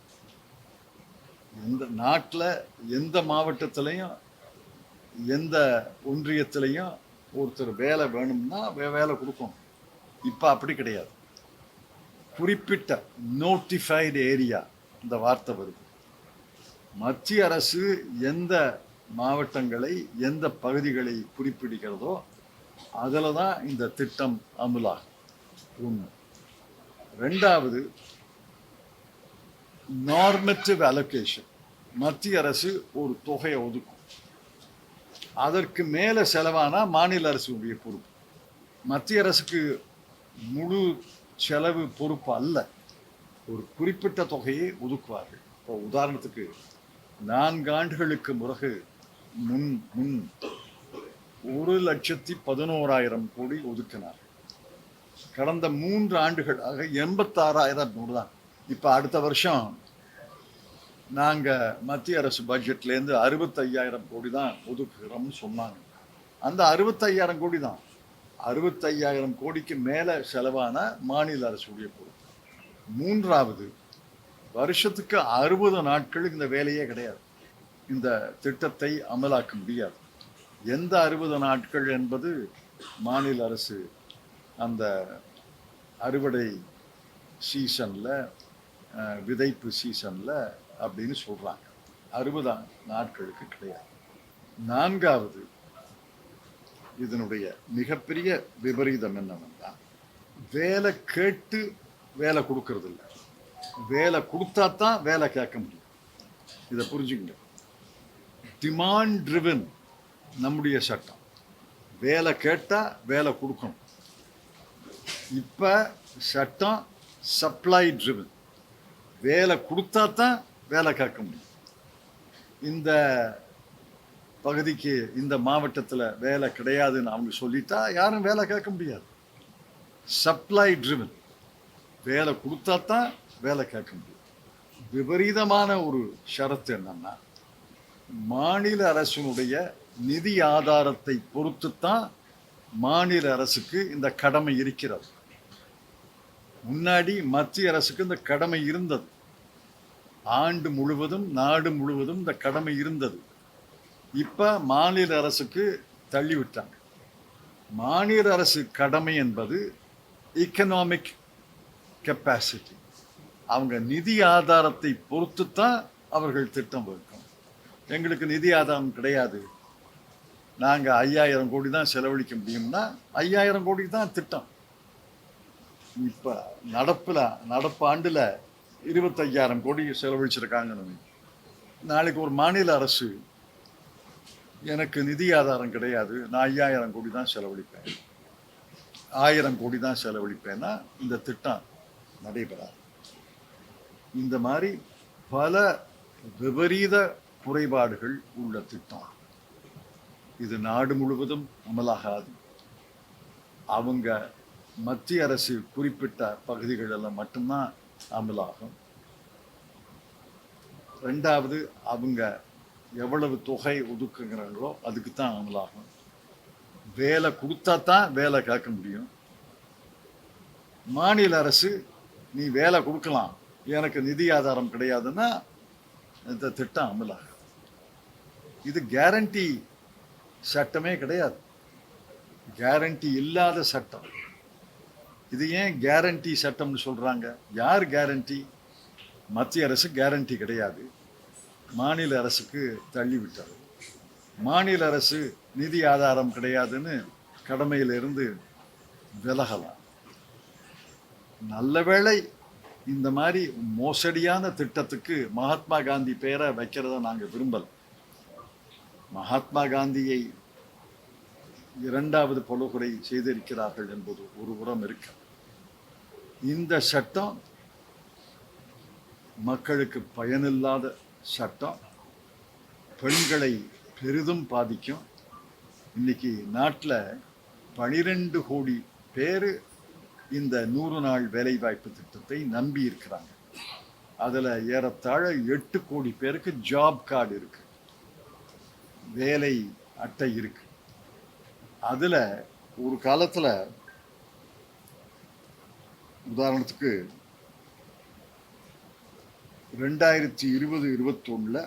எந்த நாட்டில் எந்த மாவட்டத்திலையும் எந்த ஒன்றியத்திலையும் ஒருத்தர் வேலை வேணும்னா வேலை கொடுக்கணும். இப்போ அப்படி கிடையாது. குறிப்பிட்ட நோட்டிஃபைடு ஏரியா இந்த வார்த்தை வருது. மத்திய அரசு எந்த மாவட்டங்களை எந்த பகுதிகளை குறிப்பிடுகிறதோ அதில் தான் இந்த திட்டம் அமலாகும். ஒன்று. ரெண்டாவது, நார்மேட்டிவ் அலோகேஷன். மத்திய அரசு ஒரு தொகையை ஒதுக்கும், அதற்கு மேலே செலவானா மாநில அரசுடைய பொறுப்பு. மத்திய அரசுக்கு முழு செலவு பொறுப்பு அல்ல, ஒரு குறிப்பிட்ட தொகையை ஒதுக்குவார்கள். இப்போ உதாரணத்துக்கு 4 ஆண்டுகளுக்கு முன் 1,11,000 கோடி ஒதுக்கினார். கடந்த 3 ஆண்டுகளாக 86,000 தான். இப்போ அடுத்த வருஷம் நாங்கள் மத்திய அரசு பட்ஜெட்லேருந்து 65,000 கோடி தான் ஒதுக்குகிறோம்னு சொன்னாங்க. அந்த 65,000 கோடி தான். 65,000 கோடிக்கு மேலே செலவான மாநில அரசுடைய பொறுப்பு. மூன்றாவது, வருஷத்துக்கு 60 நாட்களுக்கு இந்த வேலையே கிடையாது. இந்த திட்டத்தை அமலாக்க முடியாது. எந்த 60 நாட்கள் என்பது மாநில அரசு அந்த அறுவடை சீசனில், விதைப்பு சீசனில் அப்படின்னு சொல்கிறாங்க. 60 நாட்களுக்கு கிடையாது. நான்காவது, இதனுடைய மிகப்பெரிய விபரீதம் என்னவென்றால், வேலை கேட்டு வேலை கொடுக்கறது இல்லை, வேலை கொடுத்தா தான் வேலை கேட்க முடியும். இதை புரிஞ்சுக்கங்க. டிமாண்ட் ட்ரிவன் நம்முடைய சட்டம். வேலை கேட்டால் வேலை கொடுக்கணும். இப்போ சட்டம் சப்ளை ட்ரிவன். வேலை கொடுத்தா தான் வேலை கேட்க முடியும். இந்த பகுதிக்கு இந்த மாவட்டத்தில் வேலை கிடையாதுன்னு அவங்க சொல்லிட்டா யாரும் வேலை கேட்க முடியாது. Supply driven. வேலை கொடுத்தா தான் வேலை கேட்க முடியும். விபரீதமான ஒரு ஷரத்து என்னன்னா, மாநில அரசினுடைய நிதி ஆதாரத்தை பொறுத்து தான் மாநில அரசுக்கு இந்த கடமை இருக்கிறது. முன்னாடி மத்திய அரசுக்கு இந்த கடமை இருந்தது. ஆண்டு முழுவதும் நாடு முழுவதும் இந்த கடமை இருந்தது. இப்போ மாநில அரசுக்கு தள்ளிவிட்டாங்க. மாநில அரசு கடமை என்பது எக்கனாமிக் கெப்பாசிட்டி. அவங்க நிதி ஆதாரத்தை பொறுத்து தான் அவர்கள் திட்டம் வகுக்கணும். எங்களுக்கு நிதி ஆதாரம் கிடையாது, நாங்கள் 5,000 கோடி தான் செலவழிக்க முடியும்னா 5,000 கோடி தான் திட்டம். இப்போ நடப்பு ஆண்டில் 25,000 கோடி செலவழிச்சிருக்காங்கன்னு. நாளைக்கு ஒரு மாநில அரசு எனக்கு நிதி ஆதாரம் கிடையாது, நான் 5,000 கோடி தான் செலவழிப்பேன், 1,000 கோடி தான் செலவழிப்பேன்னா இந்த திட்டம் நடைபெறாது. இந்த மாதிரி பல விபரீத குறைபாடுகள் உள்ள திட்டம். இது நாடு முழுவதும் அமலாகாது. அவங்க மத்திய அரசு குறிப்பிட்ட பகுதிகளெல்லாம் மட்டும்தான் அமலாகும். ரெண்டாவது, அவங்க எவ்வளவு தொகை ஒதுக்குங்கிறாங்களோ அதுக்கு தான் அமலாகும். வேலை கொடுத்தா தான் வேலை கேட்க முடியும். மாநில அரசு நீ வேலை கொடுக்கலாம், எனக்கு நிதி ஆதாரம் கிடையாதுன்னா இந்த திட்டம் அமலாகும். இது கேரண்டி சட்டமே கிடையாது, கேரண்டி இல்லாத சட்டம். இது ஏன் கேரண்டி சட்டம்னு சொல்றாங்க? யார் கேரண்டி? மத்திய அரசு கேரண்டி கிடையாது, மாநில அரசுக்கு தள்ளிவிட்டது. மாநில அரசு நிதி ஆதாரம் கிடையாதுன்னு கடமையிலிருந்து விலகலாம். நல்ல வேளை இந்த மாதிரி மோசடியான திட்டத்துக்கு மகாத்மா காந்தி பேரை வைக்கிறத நாங்கள் விரும்பல. மகாத்மா காந்தியை 2வது படுகொலை செய்திருக்கிறார்கள் என்பது ஒரு புறம் இருக்கு. இந்த சட்டம் மக்களுக்கு பயனில்லாத சட்டம், பெண்களை பெரிதும் பாதிக்கும். இன்னைக்கு நாட்டில் 12 கோடி பேர் இந்த 100 நாள் வேலைவாய்ப்பு திட்டத்தை நம்பி இருக்கிறாங்க. அதில் ஏறத்தாழ 8 கோடி பேருக்கு ஜாப் கார்டு இருக்கு, வேலை அட்டை இருக்கு. அதில் ஒரு காலத்தில் உதாரணத்துக்கு 2020-21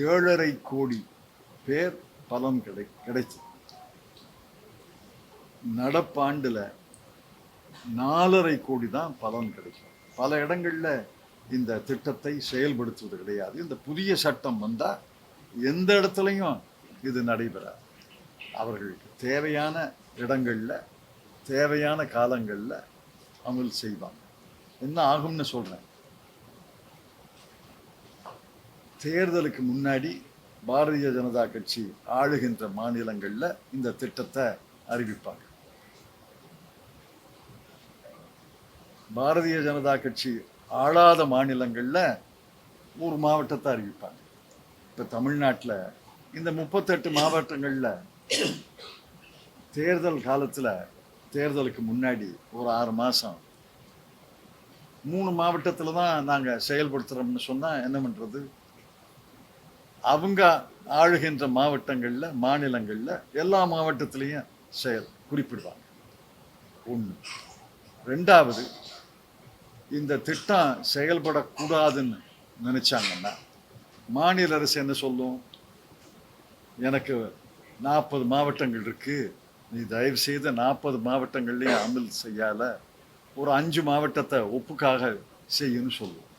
7.5 கோடி பேர் பலன் கிடைச்சது. நடப்பாண்டுல 4.5 கோடி தான் பலன் கிடைக்கும். பல இடங்கள்ல இந்த திட்டத்தை செயல்படுத்துவது கிடையாது. இந்த புதிய சட்டம் வந்தா எந்த இடத்துலையும் இது நடைபெறாது. அவர்களுக்கு தேவையான இடங்கள்ல தேவையான காலங்கள்ல அமல் செய்வாங்க. என்ன ஆகும்னு சொல்றேன். தேர்தலுக்கு முன்னாடி பாரதிய ஜனதா கட்சி ஆளுகின்ற மாநிலங்கள்ல இந்த திட்டத்தை அறிவிப்பாங்க. பாரதிய ஜனதா கட்சி ஆளாத மாநிலங்கள்ல ஒரு மாவட்டத்தை அறிவிப்பாங்க. இப்ப தமிழ்நாட்டில் இந்த 38 மாவட்டங்கள்ல தேர்தல் காலத்துல தேர்தலுக்கு முன்னாடி ஒரு 6 மாசம் 3 மாவட்டத்துல தான் நாங்க செயல்படுத்துறோம்னு சொன்னா என்ன பண்றது? அவங்க ஆளுகின்ற மாவட்டங்கள்ல மாநிலங்கள்ல எல்லா மாவட்டத்திலையும் குறிப்பிடுவாங்க. ஒண்ணு. ரெண்டாவது, இந்த திட்டம் செயல்படக்கூடாதுன்னு நினைச்சாங்கன்னா மாநில அரசு என்ன சொல்லும்? எனக்கு 40 மாவட்டங்கள் இருக்கு, நீ தயவு செய்து 40 மாவட்டங்கள்லயும் அமல் செய்யால, ஒரு 5 மாவட்டத்தை ஒப்புக்காக செய்யுன்னு சொல்லுவோம்.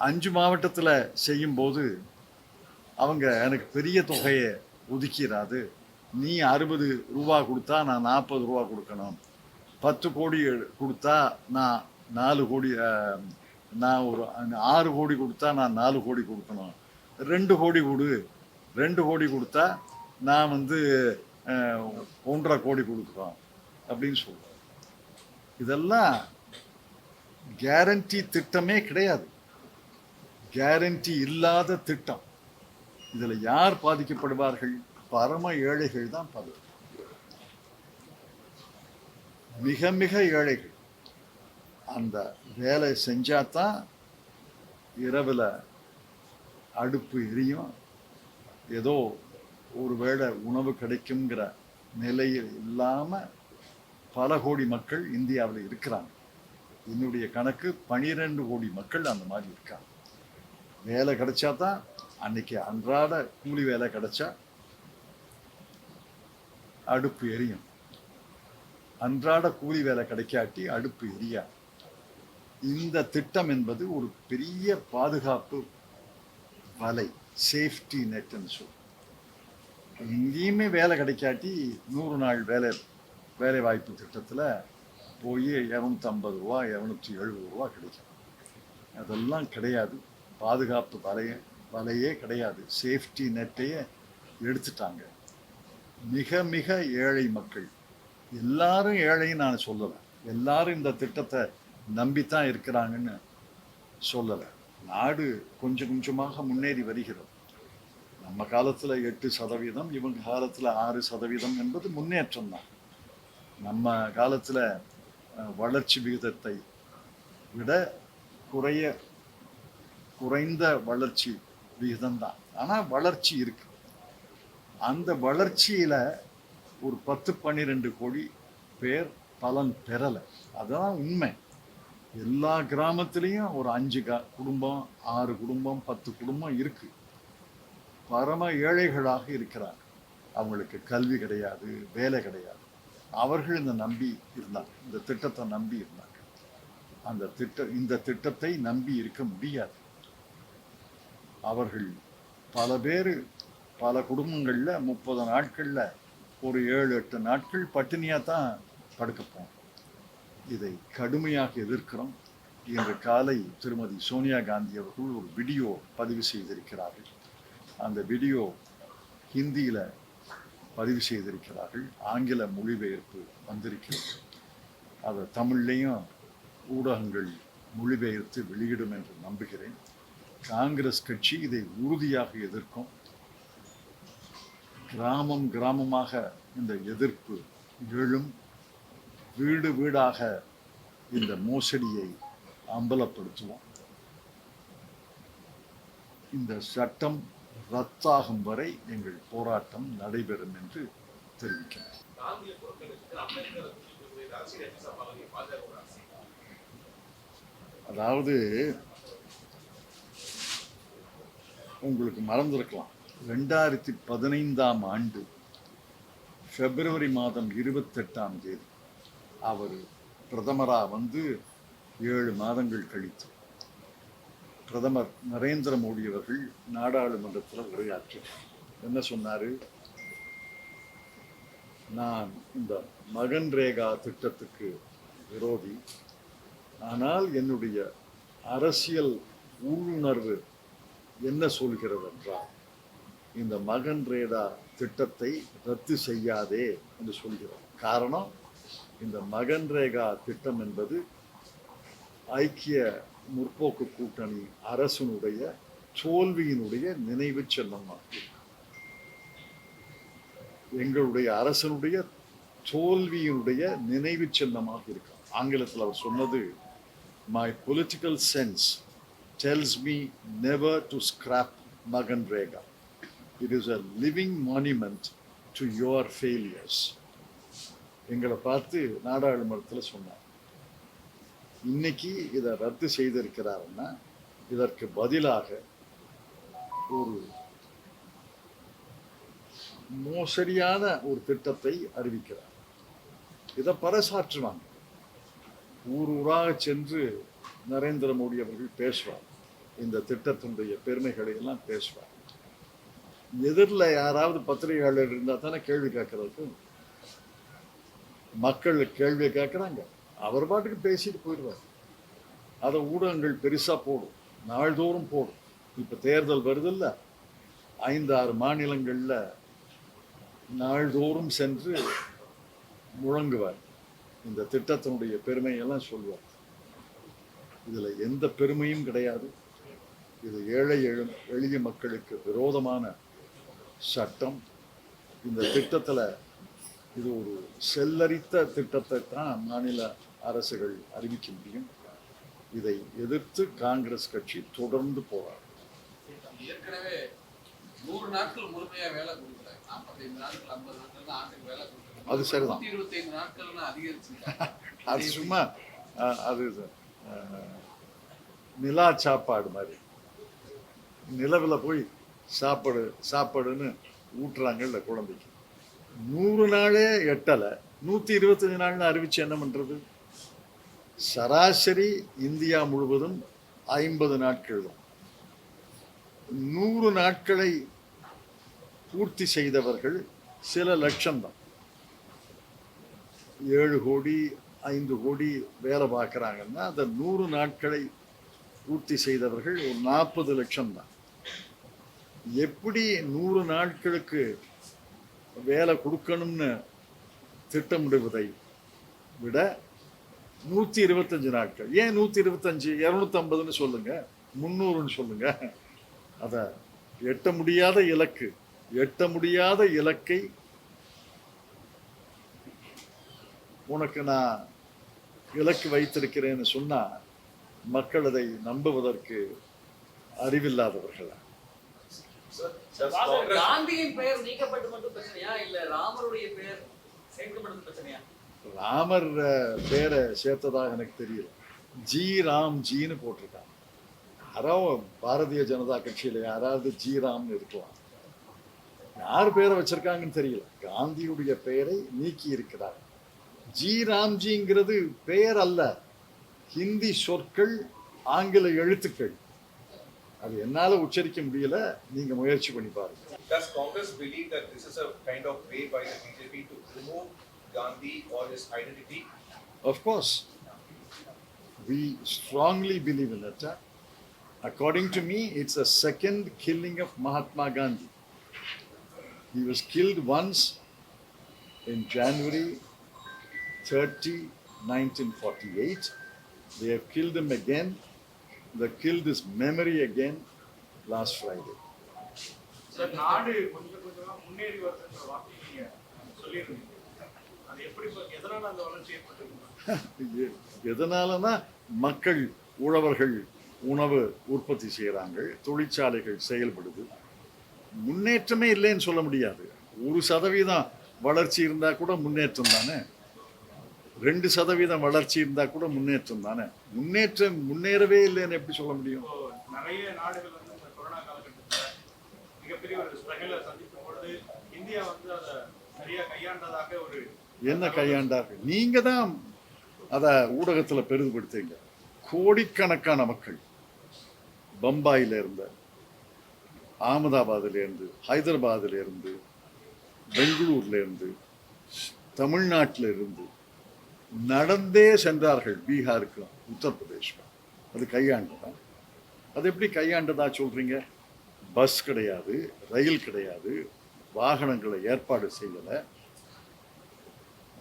5 மாவட்டத்துல செய்யும் போது அவங்க எனக்கு பெரிய தொகையை ஒதுக்கிறாது, நீ 60 ரூபா கொடுத்தா நான் 40 ரூபா கொடுக்கணும், 10 கோடி கொடுத்தா நான் 4 கோடி, நான் ஒரு 6 கோடி கொடுத்தா நான் 4 கோடி கொடுக்கணும், 2 கோடி கொடு, 2 கோடி கொடுத்தா நான் 1.5 கோடி கொடுக்குறோம் அப்படின்னு சொல்லுவோம். இதெல்லாம் கேரண்டி திட்டமே கிடையாது. கேரண்டி இல்லாத திட்டம். இதுல யார் பாதிக்கப்படுவார்கள்? பரம ஏழைகள் தான் மிக மிக ஏழைகள். அந்த வேலை செஞ்சாதான் இரவுல அடுப்பு எரியும், ஏதோ ஒருவேளை உணவு கிடைக்குங்கிற நிலையில் இல்லாம பல கோடி மக்கள் இந்தியாவில் இருக்கிறாங்க. என்னுடைய கணக்கு 12 கோடி மக்கள் அந்த மாதிரி இருக்காங்க. வேலை கிடைச்சாதான், அன்னைக்கு அன்றாட கூலி வேலை கிடைச்சா அடுப்பு எரியும், அன்றாட கூலி வேலை கிடைக்காட்டி அடுப்பு எரியாது. இந்த திட்டம் என்பது ஒரு பெரிய பாதுகாப்பு வலை, சேஃப்டி நெட்னு சொல்லுவோம். எங்கேயுமே வேலை கிடைக்காட்டி 100 நாள் வேலை வாய்ப்பு திட்டத்தில் போய் 250 ரூபா 270 ரூபா கிடைக்கும். அதெல்லாம் கிடையாது. பாதுகாப்பு வலையே கிடையாது. சேஃப்டி நெட்டையே எடுத்துட்டாங்க. மிக மிக ஏழை மக்கள், எல்லாரும் ஏழைன்னு நான் சொல்லலை, எல்லாரும் இந்த திட்டத்தை நம்பித்தான் இருக்கிறாங்கன்னு சொல்லலை. நாடு கொஞ்சம் கொஞ்சமாக முன்னேறி வருகிறது. நம்ம காலத்தில் 8%, இவங்க காலத்தில் 6% என்பது முன்னேற்றம் தான். நம்ம காலத்தில் வளர்ச்சி விகிதத்தை விட குறைந்த வளர்ச்சி விகிதம் தான். ஆனால் வளர்ச்சி இருக்கு. அந்த வளர்ச்சியில ஒரு 10-12 கோடி பேர் பலன் பெறலை. அதுதான் உண்மை. எல்லா கிராமத்திலையும் ஒரு 5 குடும்பம் 6 குடும்பம் 10 குடும்பம் இருக்கு. பரம ஏழைகளாக இருக்கிறார். அவங்களுக்கு கல்வி கிடையாது, வேலை கிடையாது. அவர்கள் இந்த திட்டத்தை நம்பி இருந்தாங்க. இந்த திட்டத்தை நம்பி இருக்க முடியாது. அவர்கள் பல குடும்பங்கள்ல 30 நாட்கள்ல ஒரு 7-8 நாட்கள் பட்டினியா தான் படுக்கப்போம். இதை கடுமையாக எதிர்க்கிறோம். இன்று காலை திருமதி சோனியா காந்தி அவர்கள் ஒரு வீடியோ பதிவு செய்திருக்கிறார்கள். அந்த வீடியோ ஹிந்தியில பதிவு செய்திருக்கிறார்கள். ஆங்கில மொழிபெயர்ப்பு வந்திருக்கிறது. அதை தமிழ்லையும் ஊடகங்கள் மொழிபெயர்த்து வெளியிடும் என்று நம்புகிறேன். காங்கிரஸ் கட்சி இதை உறுதியாக எதிர்க்கும். கிராமமாக இந்த எதிர்ப்பு எழும். வீடு வீடாக இந்த மோசடியை அம்பலப்படுத்துவோம். இந்த சட்டம் ரத்தாகும் வரை எங்கள் போராட்டம் நடைபெறும் என்று தெரிவிக்கிறேன். அதாவது உங்களுக்கு மறந்திருக்கலாம், 2015 ஆண்டு பிப்ரவரி மாதம் 28ஆம் தேதி அவர் பிரதமராக வந்து 7 மாதங்கள் கழித்து பிரதமர் நரேந்திர மோடி அவர்கள் நாடாளுமன்றத்தில் உரையாற்றினார். என்ன சொன்னாரு? நான் இந்த மகன்ரேகா திட்டத்துக்கு விரோதி, ஆனால் என்னுடைய அரசியல் உள்ளுணர்வு என்ன சொல்கிறது என்றால், இந்த மகன்ரேகா திட்டத்தை ரத்து செய்யாதே என்று சொல்கிறோம். காரணம், இந்த மகன்ரேகா திட்டம் என்பது ஐக்கிய முற்போக்கு கூட்டணி அரசனுடைய தோல்வியினுடைய நினைவு சின்னமாகும். எங்களுடைய அரசனுடைய தோல்வியினுடைய நினைவு சின்னமாக இருக்கும். ஆங்கிலத்தில் அவர் சொன்னது, my political sense tells me never to scrap Maganrega. It is a living monument to your failures. எங்களை பார்த்து நாடாளுமன்றத்தில் சொன்னார். இன்னைக்கு இதை ரத்து செய்திருக்கிறாருன்னா இதற்கு பதிலாக ஒரு மோசடியான ஒரு திட்டத்தை அறிவிக்கிறார். இதை பறைசாற்றுவாங்க. ஊர் ஊராக சென்று நரேந்திர மோடி அவர்கள் பேசுவார். இந்த திட்டத்தினுடைய பெருமைகளை எல்லாம் பேசுவார். எதிரில் யாராவது பத்திரிகையாளர் இருந்தால் தானே கேள்வி கேட்கறதுக்கு. மக்கள் கேள்வியை கேட்குறாங்க, அவர் பாட்டுக்கு பேசிட்டு போயிடுவார். அதை ஊடகங்கள் பெருசாக போடும், நாள்தோறும் போடும். இப்போ தேர்தல் வருதில்ல, 5-6 மாநிலங்களில் நாள்தோறும் சென்று முழங்குவார். இந்த திட்டத்தினுடைய பெருமையெல்லாம் சொல்வார். இதில் எந்த பெருமையும் கிடையாது. இது ஏழை எளிய மக்களுக்கு விரோதமான சட்டம். இந்த திட்டத்தில் இது ஒரு செல்லரித்த திட்டத்தை தான் மாநில அரசுகள் அறிவிக்க முடியும். இதை எதிர்த்து காங்கிரஸ் கட்சி தொடர்ந்து போராடும். ஏற்கனவே 100 நாட்கள் முழுமையா வேலை கொடுக்கல, 45 நாட்கள் 50 நாட்கள் தான் ஆண்டுக்கு வேலை கொடுக்குறாங்க. அது சரிதான். 125 நாட்கள்னு அதிகரிச்சு அது சும்மா அது நிலா சாப்பாடு மாதிரி, நிலவில் போய் சாப்பாடுன்னு ஊட்டுறாங்கல்ல குழந்தைக்கு. 100 நாளே எட்டலை, 125 நாள்னு அறிவிச்சு என்ன பண்றது? சராசரி இந்தியா முழுவதும் 50 நாட்கள் தான். 100 நாட்களை பூர்த்தி செய்தவர்கள் சில லட்சம் தான். 7 கோடி 5 கோடி வேலை பார்க்குறாங்கன்னா அந்த 100 நாட்களை பூர்த்தி செய்தவர்கள் ஒரு 40 லட்சம் தான். எப்படி 100 நாட்களுக்கு வேலை கொடுக்கணும்னு திட்டமிடுவதை விட 125 நாட்கள், ஏன் 125, 250ன்னு சொல்லுங்க, 300ன்னு சொல்லுங்க. அதை எட்ட முடியாத இலக்கை உனக்கு நான் இலக்கு வைத்திருக்கிறேன்னு சொன்னா மக்கள் அதை நம்புவதற்கு அறிவில்லாதவர்கள். காந்தியின் பெயர் நீக்கப்பட்டு மட்டும் பிரச்சனையா, இல்ல ராமருடைய பெயர் சேர்க்கப்பட்டது பிரச்சனையா? ராமர் பேரை சேர்த்ததாக எனக்கு தெரியல. ஜி ராம் ஜின்னு போட்டிருக்காங்க. யாரோ பாரதிய ஜனதா கட்சியில யாராவது ஜி ராம்னு இருக்கலாம். யார் பேரை வச்சிருக்காங்கன்னு தெரியல. காந்தியுடைய பெயரை நீக்கி இருக்கிறார். ஜி ராம்ஜிங்கிறது பெயர் அல்ல, ஹிந்தி சொற்கள், ஆங்கில எழுத்துக்கள். அது என்னால உச்சரிக்க முடியல, நீங்க முயற்சி பண்ணி பாருங்க. Does Congress believe that this is a kind of way by the BJP to remove Gandhi or his identity? Of course, we strongly believe in that. According to me, it's a second killing of Mahatma Gandhi. He was killed once in January 30, 1948. They have killed him again. They killed his memory again last Friday. Sir, நாடு கொஞ்சம் கொஞ்சமா முன்னேறி வருதுன்ற வார்த்தை நீங்க சொல்லியிருந்தீங்க. அது எப்படி, எதனால அந்த வளர்ச்சி ஏற்பட்டது? எதனாலனா மக்கள், உழவர்கள் உணவு உற்பத்தி செய்கிறாங்க, தொழிற்சாலைகள் செயல்படுது. முன்னேற்றமே இல்லைன்னு சொல்ல முடியாது. 1% வளர்ச்சி இருந்தா கூட முன்னேற்றம் தானே. 2% வளர்ச்சி இருந்தா கூட முன்னேற்றம் தானே. முன்னேறவே இல்லைன்னு எப்படி சொல்ல முடியும்? நிறைய நாடுகள் வந்து இந்த கொரோனா காலகட்டத்தில் மிகப்பெரிய ஒரு ஸ்ட்ரகிளை சந்திக்கும் பொழுது இந்தியா வந்து அதை சரியா கையாண்டதாக ஒரு என்ன கையாண்டார்கள்? நீங்க தான் அதை ஊடகத்தில் பெரிதுபடுத்துறீங்க. கோடிக்கணக்கான மக்கள் பம்பாயில இருந்து, அகமதாபாத்ல இருந்து, ஹைதராபாத்ல இருந்து, பெங்களூர்ல இருந்து, தமிழ்நாட்டில் இருந்து நடந்தே சென்றார்கள் பீகாருக்கு, உத்தரப்பிரதேஷ்க்கு. அது கையாண்டதா? அது எப்படி கையாண்டதா சொல்றீங்க? பஸ் கிடையாது, ரயில் கிடையாது, வாகனங்களை ஏற்பாடு செய்யலை,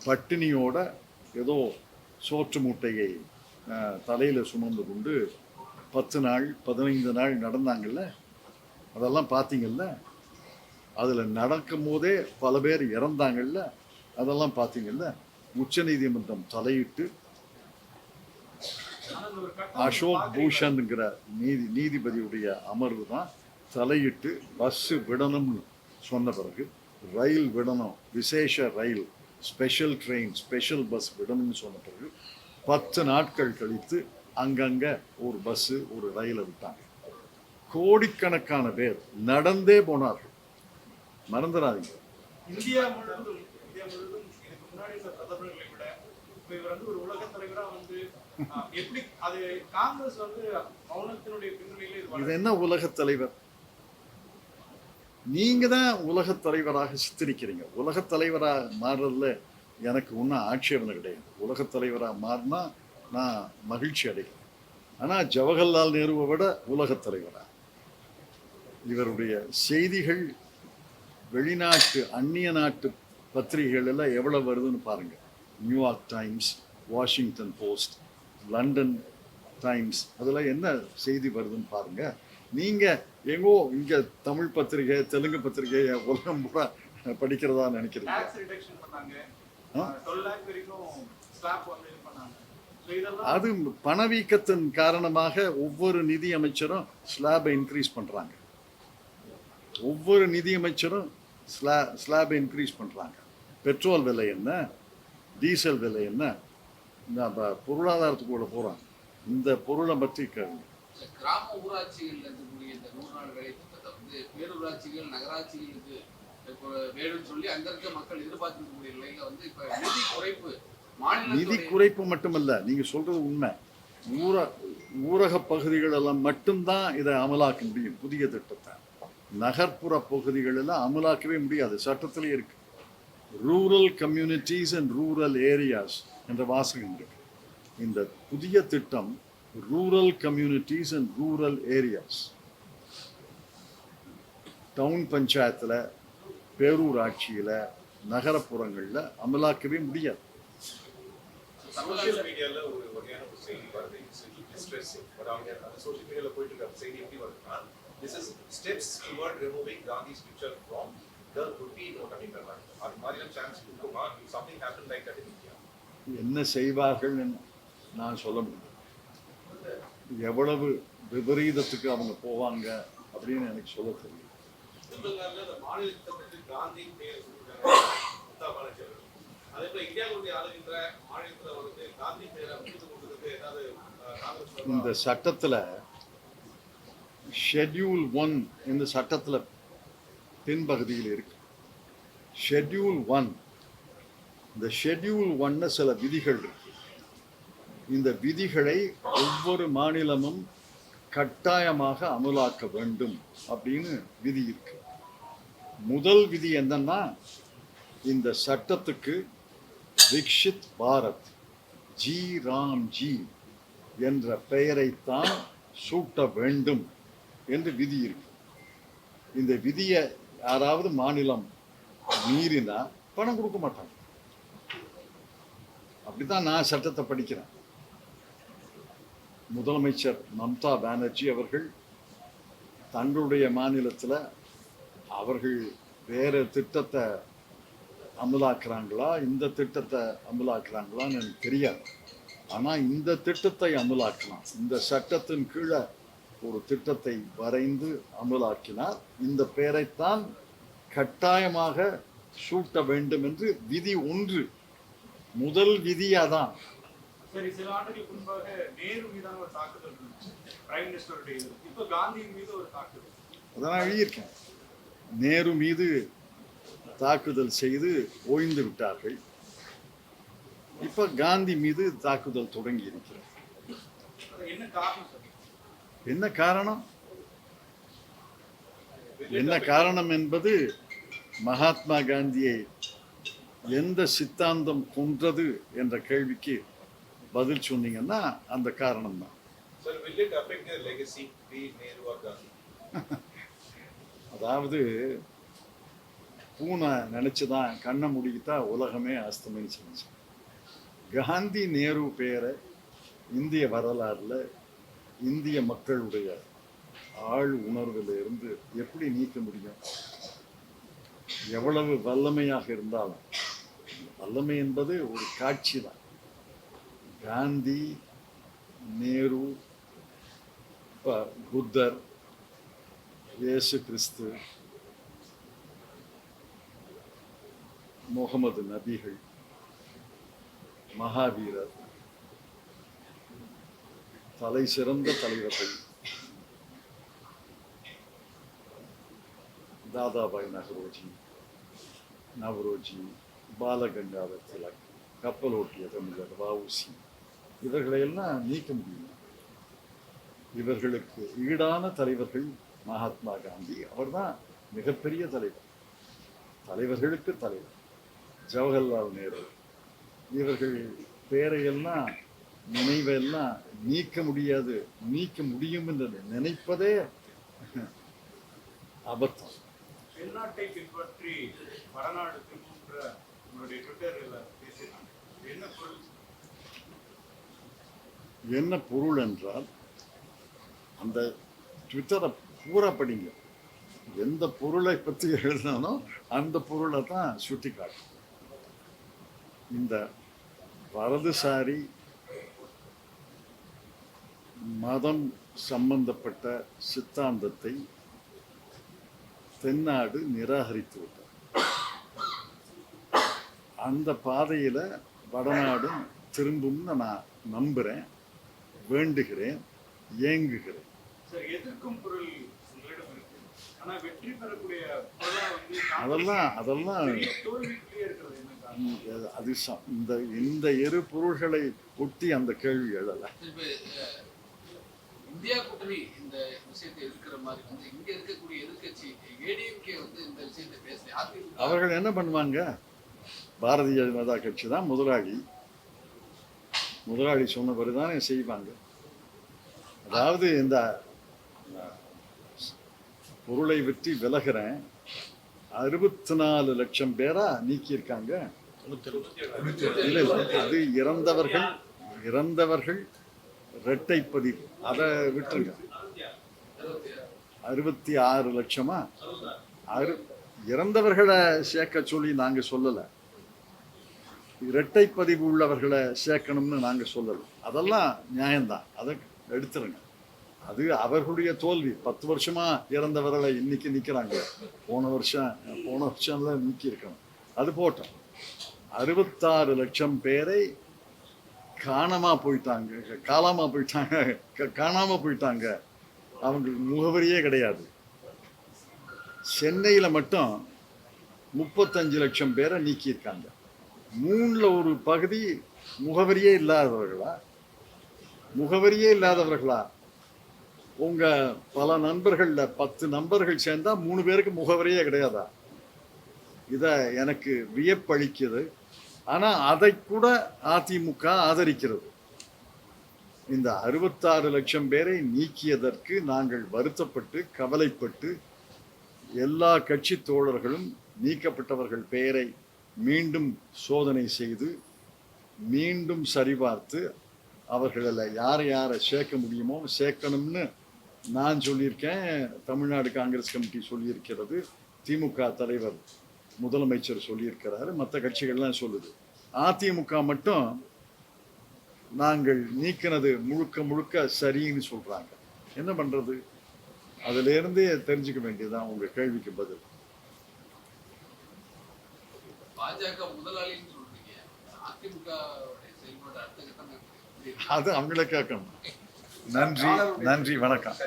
பட்டினியோட ஏதோ சோற்று மூட்டையை தலையில் சுமந்து கொண்டு 10 நாள் 15 நாள் நடந்தாங்கல்ல, அதெல்லாம் பார்த்தீங்கல்ல. அதில் நடக்கும் போதே பல பேர் இறந்தாங்கல்ல, அதெல்லாம் பார்த்தீங்கல்ல. உச்சநீதிமன்றம் தலையிட்டு அசோக் பூஷன்ங்கிற நீதிபதியுடைய அமர்வு தான் தலையிட்டு பஸ்ஸு விடணும்னு சொன்ன பிறகு, ரயில் விடணும், விசேஷ ரயில், ஸ்பெஷல் ட்ரெயின், ஸ்பெஷல் பஸ் விடணும்னு சொன்ன பிறகு 10 நாட்கள் கழித்து அங்கங்கே ஒரு பஸ்ஸு ஒரு ரயிலை விட்டாங்க. கோடிக்கணக்கான பேர் நடந்தே போனார்கள். மறந்துடாதீங்க. இந்தியா முழுவதும் இதுக்கு முன்னாடி இந்த பிரதமர்களை விட இப்ப இவர் வந்து ஒரு உலக தலைவரா வந்து எப்படி அது காங்கிரஸ் வந்து மௌனத்தினுடைய பின்னணியில இது என்ன உலகத் தலைவர்? நீங்க தான் உலகத் தலைவராக சித்தரிக்கிறீங்க. உலகத் தலைவராக மாறுறதுல எனக்கு ஒன்றும் ஆட்சேபனை கிடையாது. உலகத் தலைவராக மாறினா நான் மகிழ்ச்சி அடைகிறேன். ஆனால் ஜவஹர்லால் நேருவை விட உலகத் தலைவராக இவருடைய செய்திகள் வெளிநாட்டு அந்நிய நாட்டு பத்திரிகைகள் எல்லாம் எவ்வளோ வருதுன்னு பாருங்க. New York times, Washington post, London times, அதெல்லாம் என்ன செய்தி வருதுன்னு பாருங்க. நீங்க எங்கோ இங்க தமிழ் பத்திரிகை, தெலுங்கு பத்திரிகை உலகம் பூரா படிக்கிறதா நினைக்கிறீங்க. டாக்ஸ் ரிடக்ஷன் பண்ணாங்க, 12 lakh வரைக்கும் ஸ்லாப் வந்து இது பண்ணாங்க. சோ இதெல்லாம் அது பணவீக்கத்தின் காரணமாக ஒவ்வொரு நிதி அமைச்சரும் ஸ்லாபை இன்க்ரீஸ் பண்றாங்க. ஒவ்வொரு நிதி அமைச்சரும் ஸ்லாபை இன்க்ரீஸ் பண்றாங்க. பெட்ரோல் விலை என்ன, டீசல் விலை என்ன, பொருளாதாரத்துக்கு கூட போறாங்க. இந்த பொருளை பற்றி கேளுங்க. கிராம ஊராட்சிகள்ல இருக்கக்கூடிய இந்த 100 நாள் வேலை திட்டத்தை வந்து பேரூராட்சிகள், நகராட்சிகளுக்கு இப்போ வேணும்னு சொல்லி அங்க இருக்க மக்கள் எதிர்பார்க்கக்கூடிய நிலையில வந்து இப்ப நிதி குறைப்பு, நிதி குறைப்பு மட்டுமல்ல, நீங்க சொல்றது உண்மை. ஊரக பகுதிகள் எல்லாம் மட்டும்தான் இதை அமலாக்க முடியும் புதிய திட்டத்தை. நகர்ப்புற பகுதிகள் எல்லாம் அமலாக்கவே முடியாது, சட்டத்திலே இருக்கு. Rural communities and rural areas என்ற வாசகம் இருக்கு. இந்த புதிய திட்டம் rural communities and rural areas, town பஞ்சாயத்தில், பேரூராட்சியில், நகரப்புறங்களில் அமலாக்கவே முடியாது. சோஷியல் மீடியால ஒரு வகையான ஒரு செய்தி வருது, டிஸ்ட்ரெஸிங். பட் அவங்க அந்த சோஷியல் மீடியால போயிட்டு இருக்க செய்தி எப்படி வருதுன்னா, this is steps toward removing Gandhi's picture from the rupee note அப்படிங்கறாங்க. அது மாதிரியான சான்ஸ் இருக்குமா? something happened like that in India. என்ன செய்வார்கள்னு நான் சொல்ல முடியும். எவ்வளவு விபரீதத்துக்கு அவங்க போவாங்க அப்படின்னு எனக்கு சொல்ல தெரியும். தமிழ்நாட்டில் அந்த மாநிலத்தை பற்றி காந்தி பேர் சொல்லிருக்காங்க. அதே போல இந்தியாவுடைய ஆளுகின்ற மாநிலத்தில் வந்து காந்தி பேரை கொடுத்ததுக்கு ஏதாவது காங்கிரஸ் இந்த சட்டத்தில் ஷெட்யூல் 1 இந்த சட்டத்தில் பின்பகுதியில் இருக்கு. ஷெட்யூல் 1, இந்த ஷெட்யூல் 1 சில விதிகள் இருக்கு. இந்த விதிகளை ஒவ்வொரு மாநிலமும் கட்டாயமாக அமலாக்க வேண்டும் அப்படின்னு விதி இருக்கு. முதல் விதி என்னன்னா, இந்த சட்டத்துக்கு விக்ஷித் பாரத், ஜி ராம்ஜி என்ற பெயரைத்தான் சூட்ட வேண்டும் என்று விதி இருக்கு. இந்த விதியை யாராவது மாநிலம் மீறினா பணம் கொடுக்க மாட்டாங்க. அப்படித்தான் நான் சட்டத்தை படிக்கிறேன். முதலமைச்சர் மம்தா பானர்ஜி அவர்கள் தங்களுடைய மாநிலத்தில் அவர்கள் வேறு திட்டத்தை அமலாக்குறாங்களா, இந்த திட்டத்தை அமலாக்குறாங்களான்னு எனக்கு தெரியாது. ஆனால் இந்த திட்டத்தை அமலாக்கலாம். இந்த சட்டத்தின் கீழே ஒரு திட்டத்தை வரைந்து அமலாக்கினால் இந்த பெயரைத்தான் கட்டாயமாக சூட்ட வேண்டும் என்று விதி 1, முதல் விதியாதான். சரி, சில ஆண்டுகளுக்கு முன்பாக நேரு மீதான ஒரு தாக்குதல் இருந்துச்சு, பிரைம் மினிஸ்டருடைய. இப்போ காந்தியின் மீது ஒரு தாக்குதல். அதான் எழுதியிருக்கேன். நேரு மீது தாக்குதல் செய்து ஓய்ந்து விட்டார்கள். இப்ப காந்தி மீது தாக்குதல் தொடங்கி இருக்கிறது. என்ன காரணம் சார்? என்ன காரணம்? என்ன காரணம் என்பது மகாத்மா காந்தியை எந்த சித்தாந்தம் கொன்றது என்ற கேள்விக்கு பதில் சொன்னீங்கன்னா அந்த காரணம் தான். Sir, will it affect their legacy, be it Nehru or Gandhi? அதாவது பூனை நினைச்சுதான் கண்ணை முடிக்கிட்டா உலகமே அஸ்தமிச்சு. காந்தி நேரு பேரை இந்திய வரலாறுல இந்திய மக்களுடைய ஆழ் உணர்வில் இருந்து எப்படி நீக்க முடியும்? எவ்வளவு வல்லமையாக இருந்தாலும் வல்லமை என்பது ஒரு காட்சி தான். காந்தி, நேரு, புத்தர், இயேசு கிறிஸ்து, முகமது நபிகள், மகாவீரர், தலை சிறந்த தலைவர்கள், தாதாபாய் நவரோஜி, பாலகங்காதர் திலக், கப்பலோட்டிய தமிழர் வஉசி, இவர்களையெல்லாம் நீக்க முடியும். இவர்களுக்கு ஈடான தலைவர்கள் மகாத்மா காந்தி. அவர்தான் மிகப்பெரிய தலைவர், தலைவர்களுக்கு தலைவர். ஜவஹர்லால் நேரு, இவர்கள் பேரையெல்லாம் நினைவெல்லாம் நீக்க முடியாது. நீக்க முடியும் என்று நினைப்பதே அபத்தம். தென்னாட்டை பின்பற்றி வடநாடு திரும்புன்ற உங்களுடைய ட்விட்டரில் பேசினாங்க. என்ன பொருள்? என்ன பொருள் என்றால், அந்த ட்விட்டரை பூரா படிங்க. எந்த பொருளை பற்றி எழுதினாலும் அந்த பொருளை தான் சுட்டி காட்டும். இந்த வலதுசாரி மதம் சம்பந்தப்பட்ட சித்தாந்தத்தை தென்னாடு நிராகரித்து விட்டார். அந்த பாதையில வடநாடும் திரும்பும்னு நான் நம்புறேன், வேண்டுகிறேன், ஏங்குகிறேன். சார், எதிர்க்கும் பொருள் உங்களிடம் இருக்கு. ஆனா வெற்றி பெறக்கூடிய பொருளா அதெல்லாம் தோல்விக்குள்ளே இருக்கிறது என்ன காரணம்? அது இந்த இரு பொருள்களை ஒட்டி அந்த கேள்வி எழல. இப்ப இந்தியா கூட்டணி இந்த விஷயத்தை எதிர்க்கிற மாதிரி வந்து இங்க இருக்கக்கூடிய எதிர்க்கட்சி ஏடிஎம்கே வந்து இந்த விஷயத்தை பேசல. அவர்கள் என்ன பண்ணுவாங்க? பாரதிய ஜனதா கட்சி தான் முதலாளி. முதலாளி சொன்ன பிறகுதானே செய்வாங்க. அதாவது இந்த பொருளை விட்டு விலகிறேன் 64 லட்சம் பேரா நீக்கியிருக்காங்க. இல்லை, அது இறந்தவர்கள் இரட்டை பதிவு, அதை விட்டுருங்க. 66 லட்சமா? இறந்தவர்களை சேர்க்க சொல்லி நாங்க சொல்லல, இரட்டை பதிவு உள்ளவர்களை சேர்க்கணும்னு நாங்க சொல்லல. அதெல்லாம் நியாயம்தான், அதை எடுத்துருங்க. அது அவர்களுடைய தோல்வி. 10 வருஷமா இறந்தவர்களை இன்னைக்கு நிக்கிறாங்க. போன வருஷம்ல நீக்கி இருக்கணும். அது போட்டோம். 66 லட்சம் பேரை காணாம போயிட்டாங்க. அவங்களுக்கு முகவரியே கிடையாது. சென்னையில மட்டும் 35 லட்சம் பேரை நீக்கியிருக்காங்க. 3ல் ஒரு பகுதி முகவரியே இல்லாதவர்களா? உங்க பல நண்பர்கள்ல 10 நண்பர்கள் சேர்ந்தா 3 பேருக்கு முகவரியே கிடையாதா? இத எனக்கு வியப்பளிக்கிறது. ஆனா அதை கூட அதிமுக ஆதரிக்கிறது. இந்த 66 லட்சம் பேரை நீக்கியதற்கு நாங்கள் வருத்தப்பட்டு கவலைப்பட்டு எல்லா கட்சி தோழர்களும் நீக்கப்பட்டவர்கள் பெயரை மீண்டும் சோதனை செய்து மீண்டும் சரிபார்த்து அவர்களை யாரை சேர்க்க முடியுமோ சேர்க்கணும்னு நான் சொல்லியிருக்கேன். தமிழ்நாடு காங்கிரஸ் கமிட்டி சொல்லியிருக்கிறது, திமுக தலைவர் முதலமைச்சர் சொல்லியிருக்கிறாரு, மற்ற கட்சிகள்லாம் சொல்லுது. அதிமுக மட்டும் நாங்கள் நீக்கினது முழுக்க சரின்னு சொல்றாங்க. என்ன பண்றது? அதுல இருந்தே தெரிஞ்சுக்க வேண்டியதுதான் உங்க கேள்விக்கு பதில். பாஜக முதலாளின்னு சொல்றீங்க, அதிமுக செயல்பாடு அடுத்த கட்டம் அது அவங்கள கேட்கணும். நன்றி, வணக்கம்.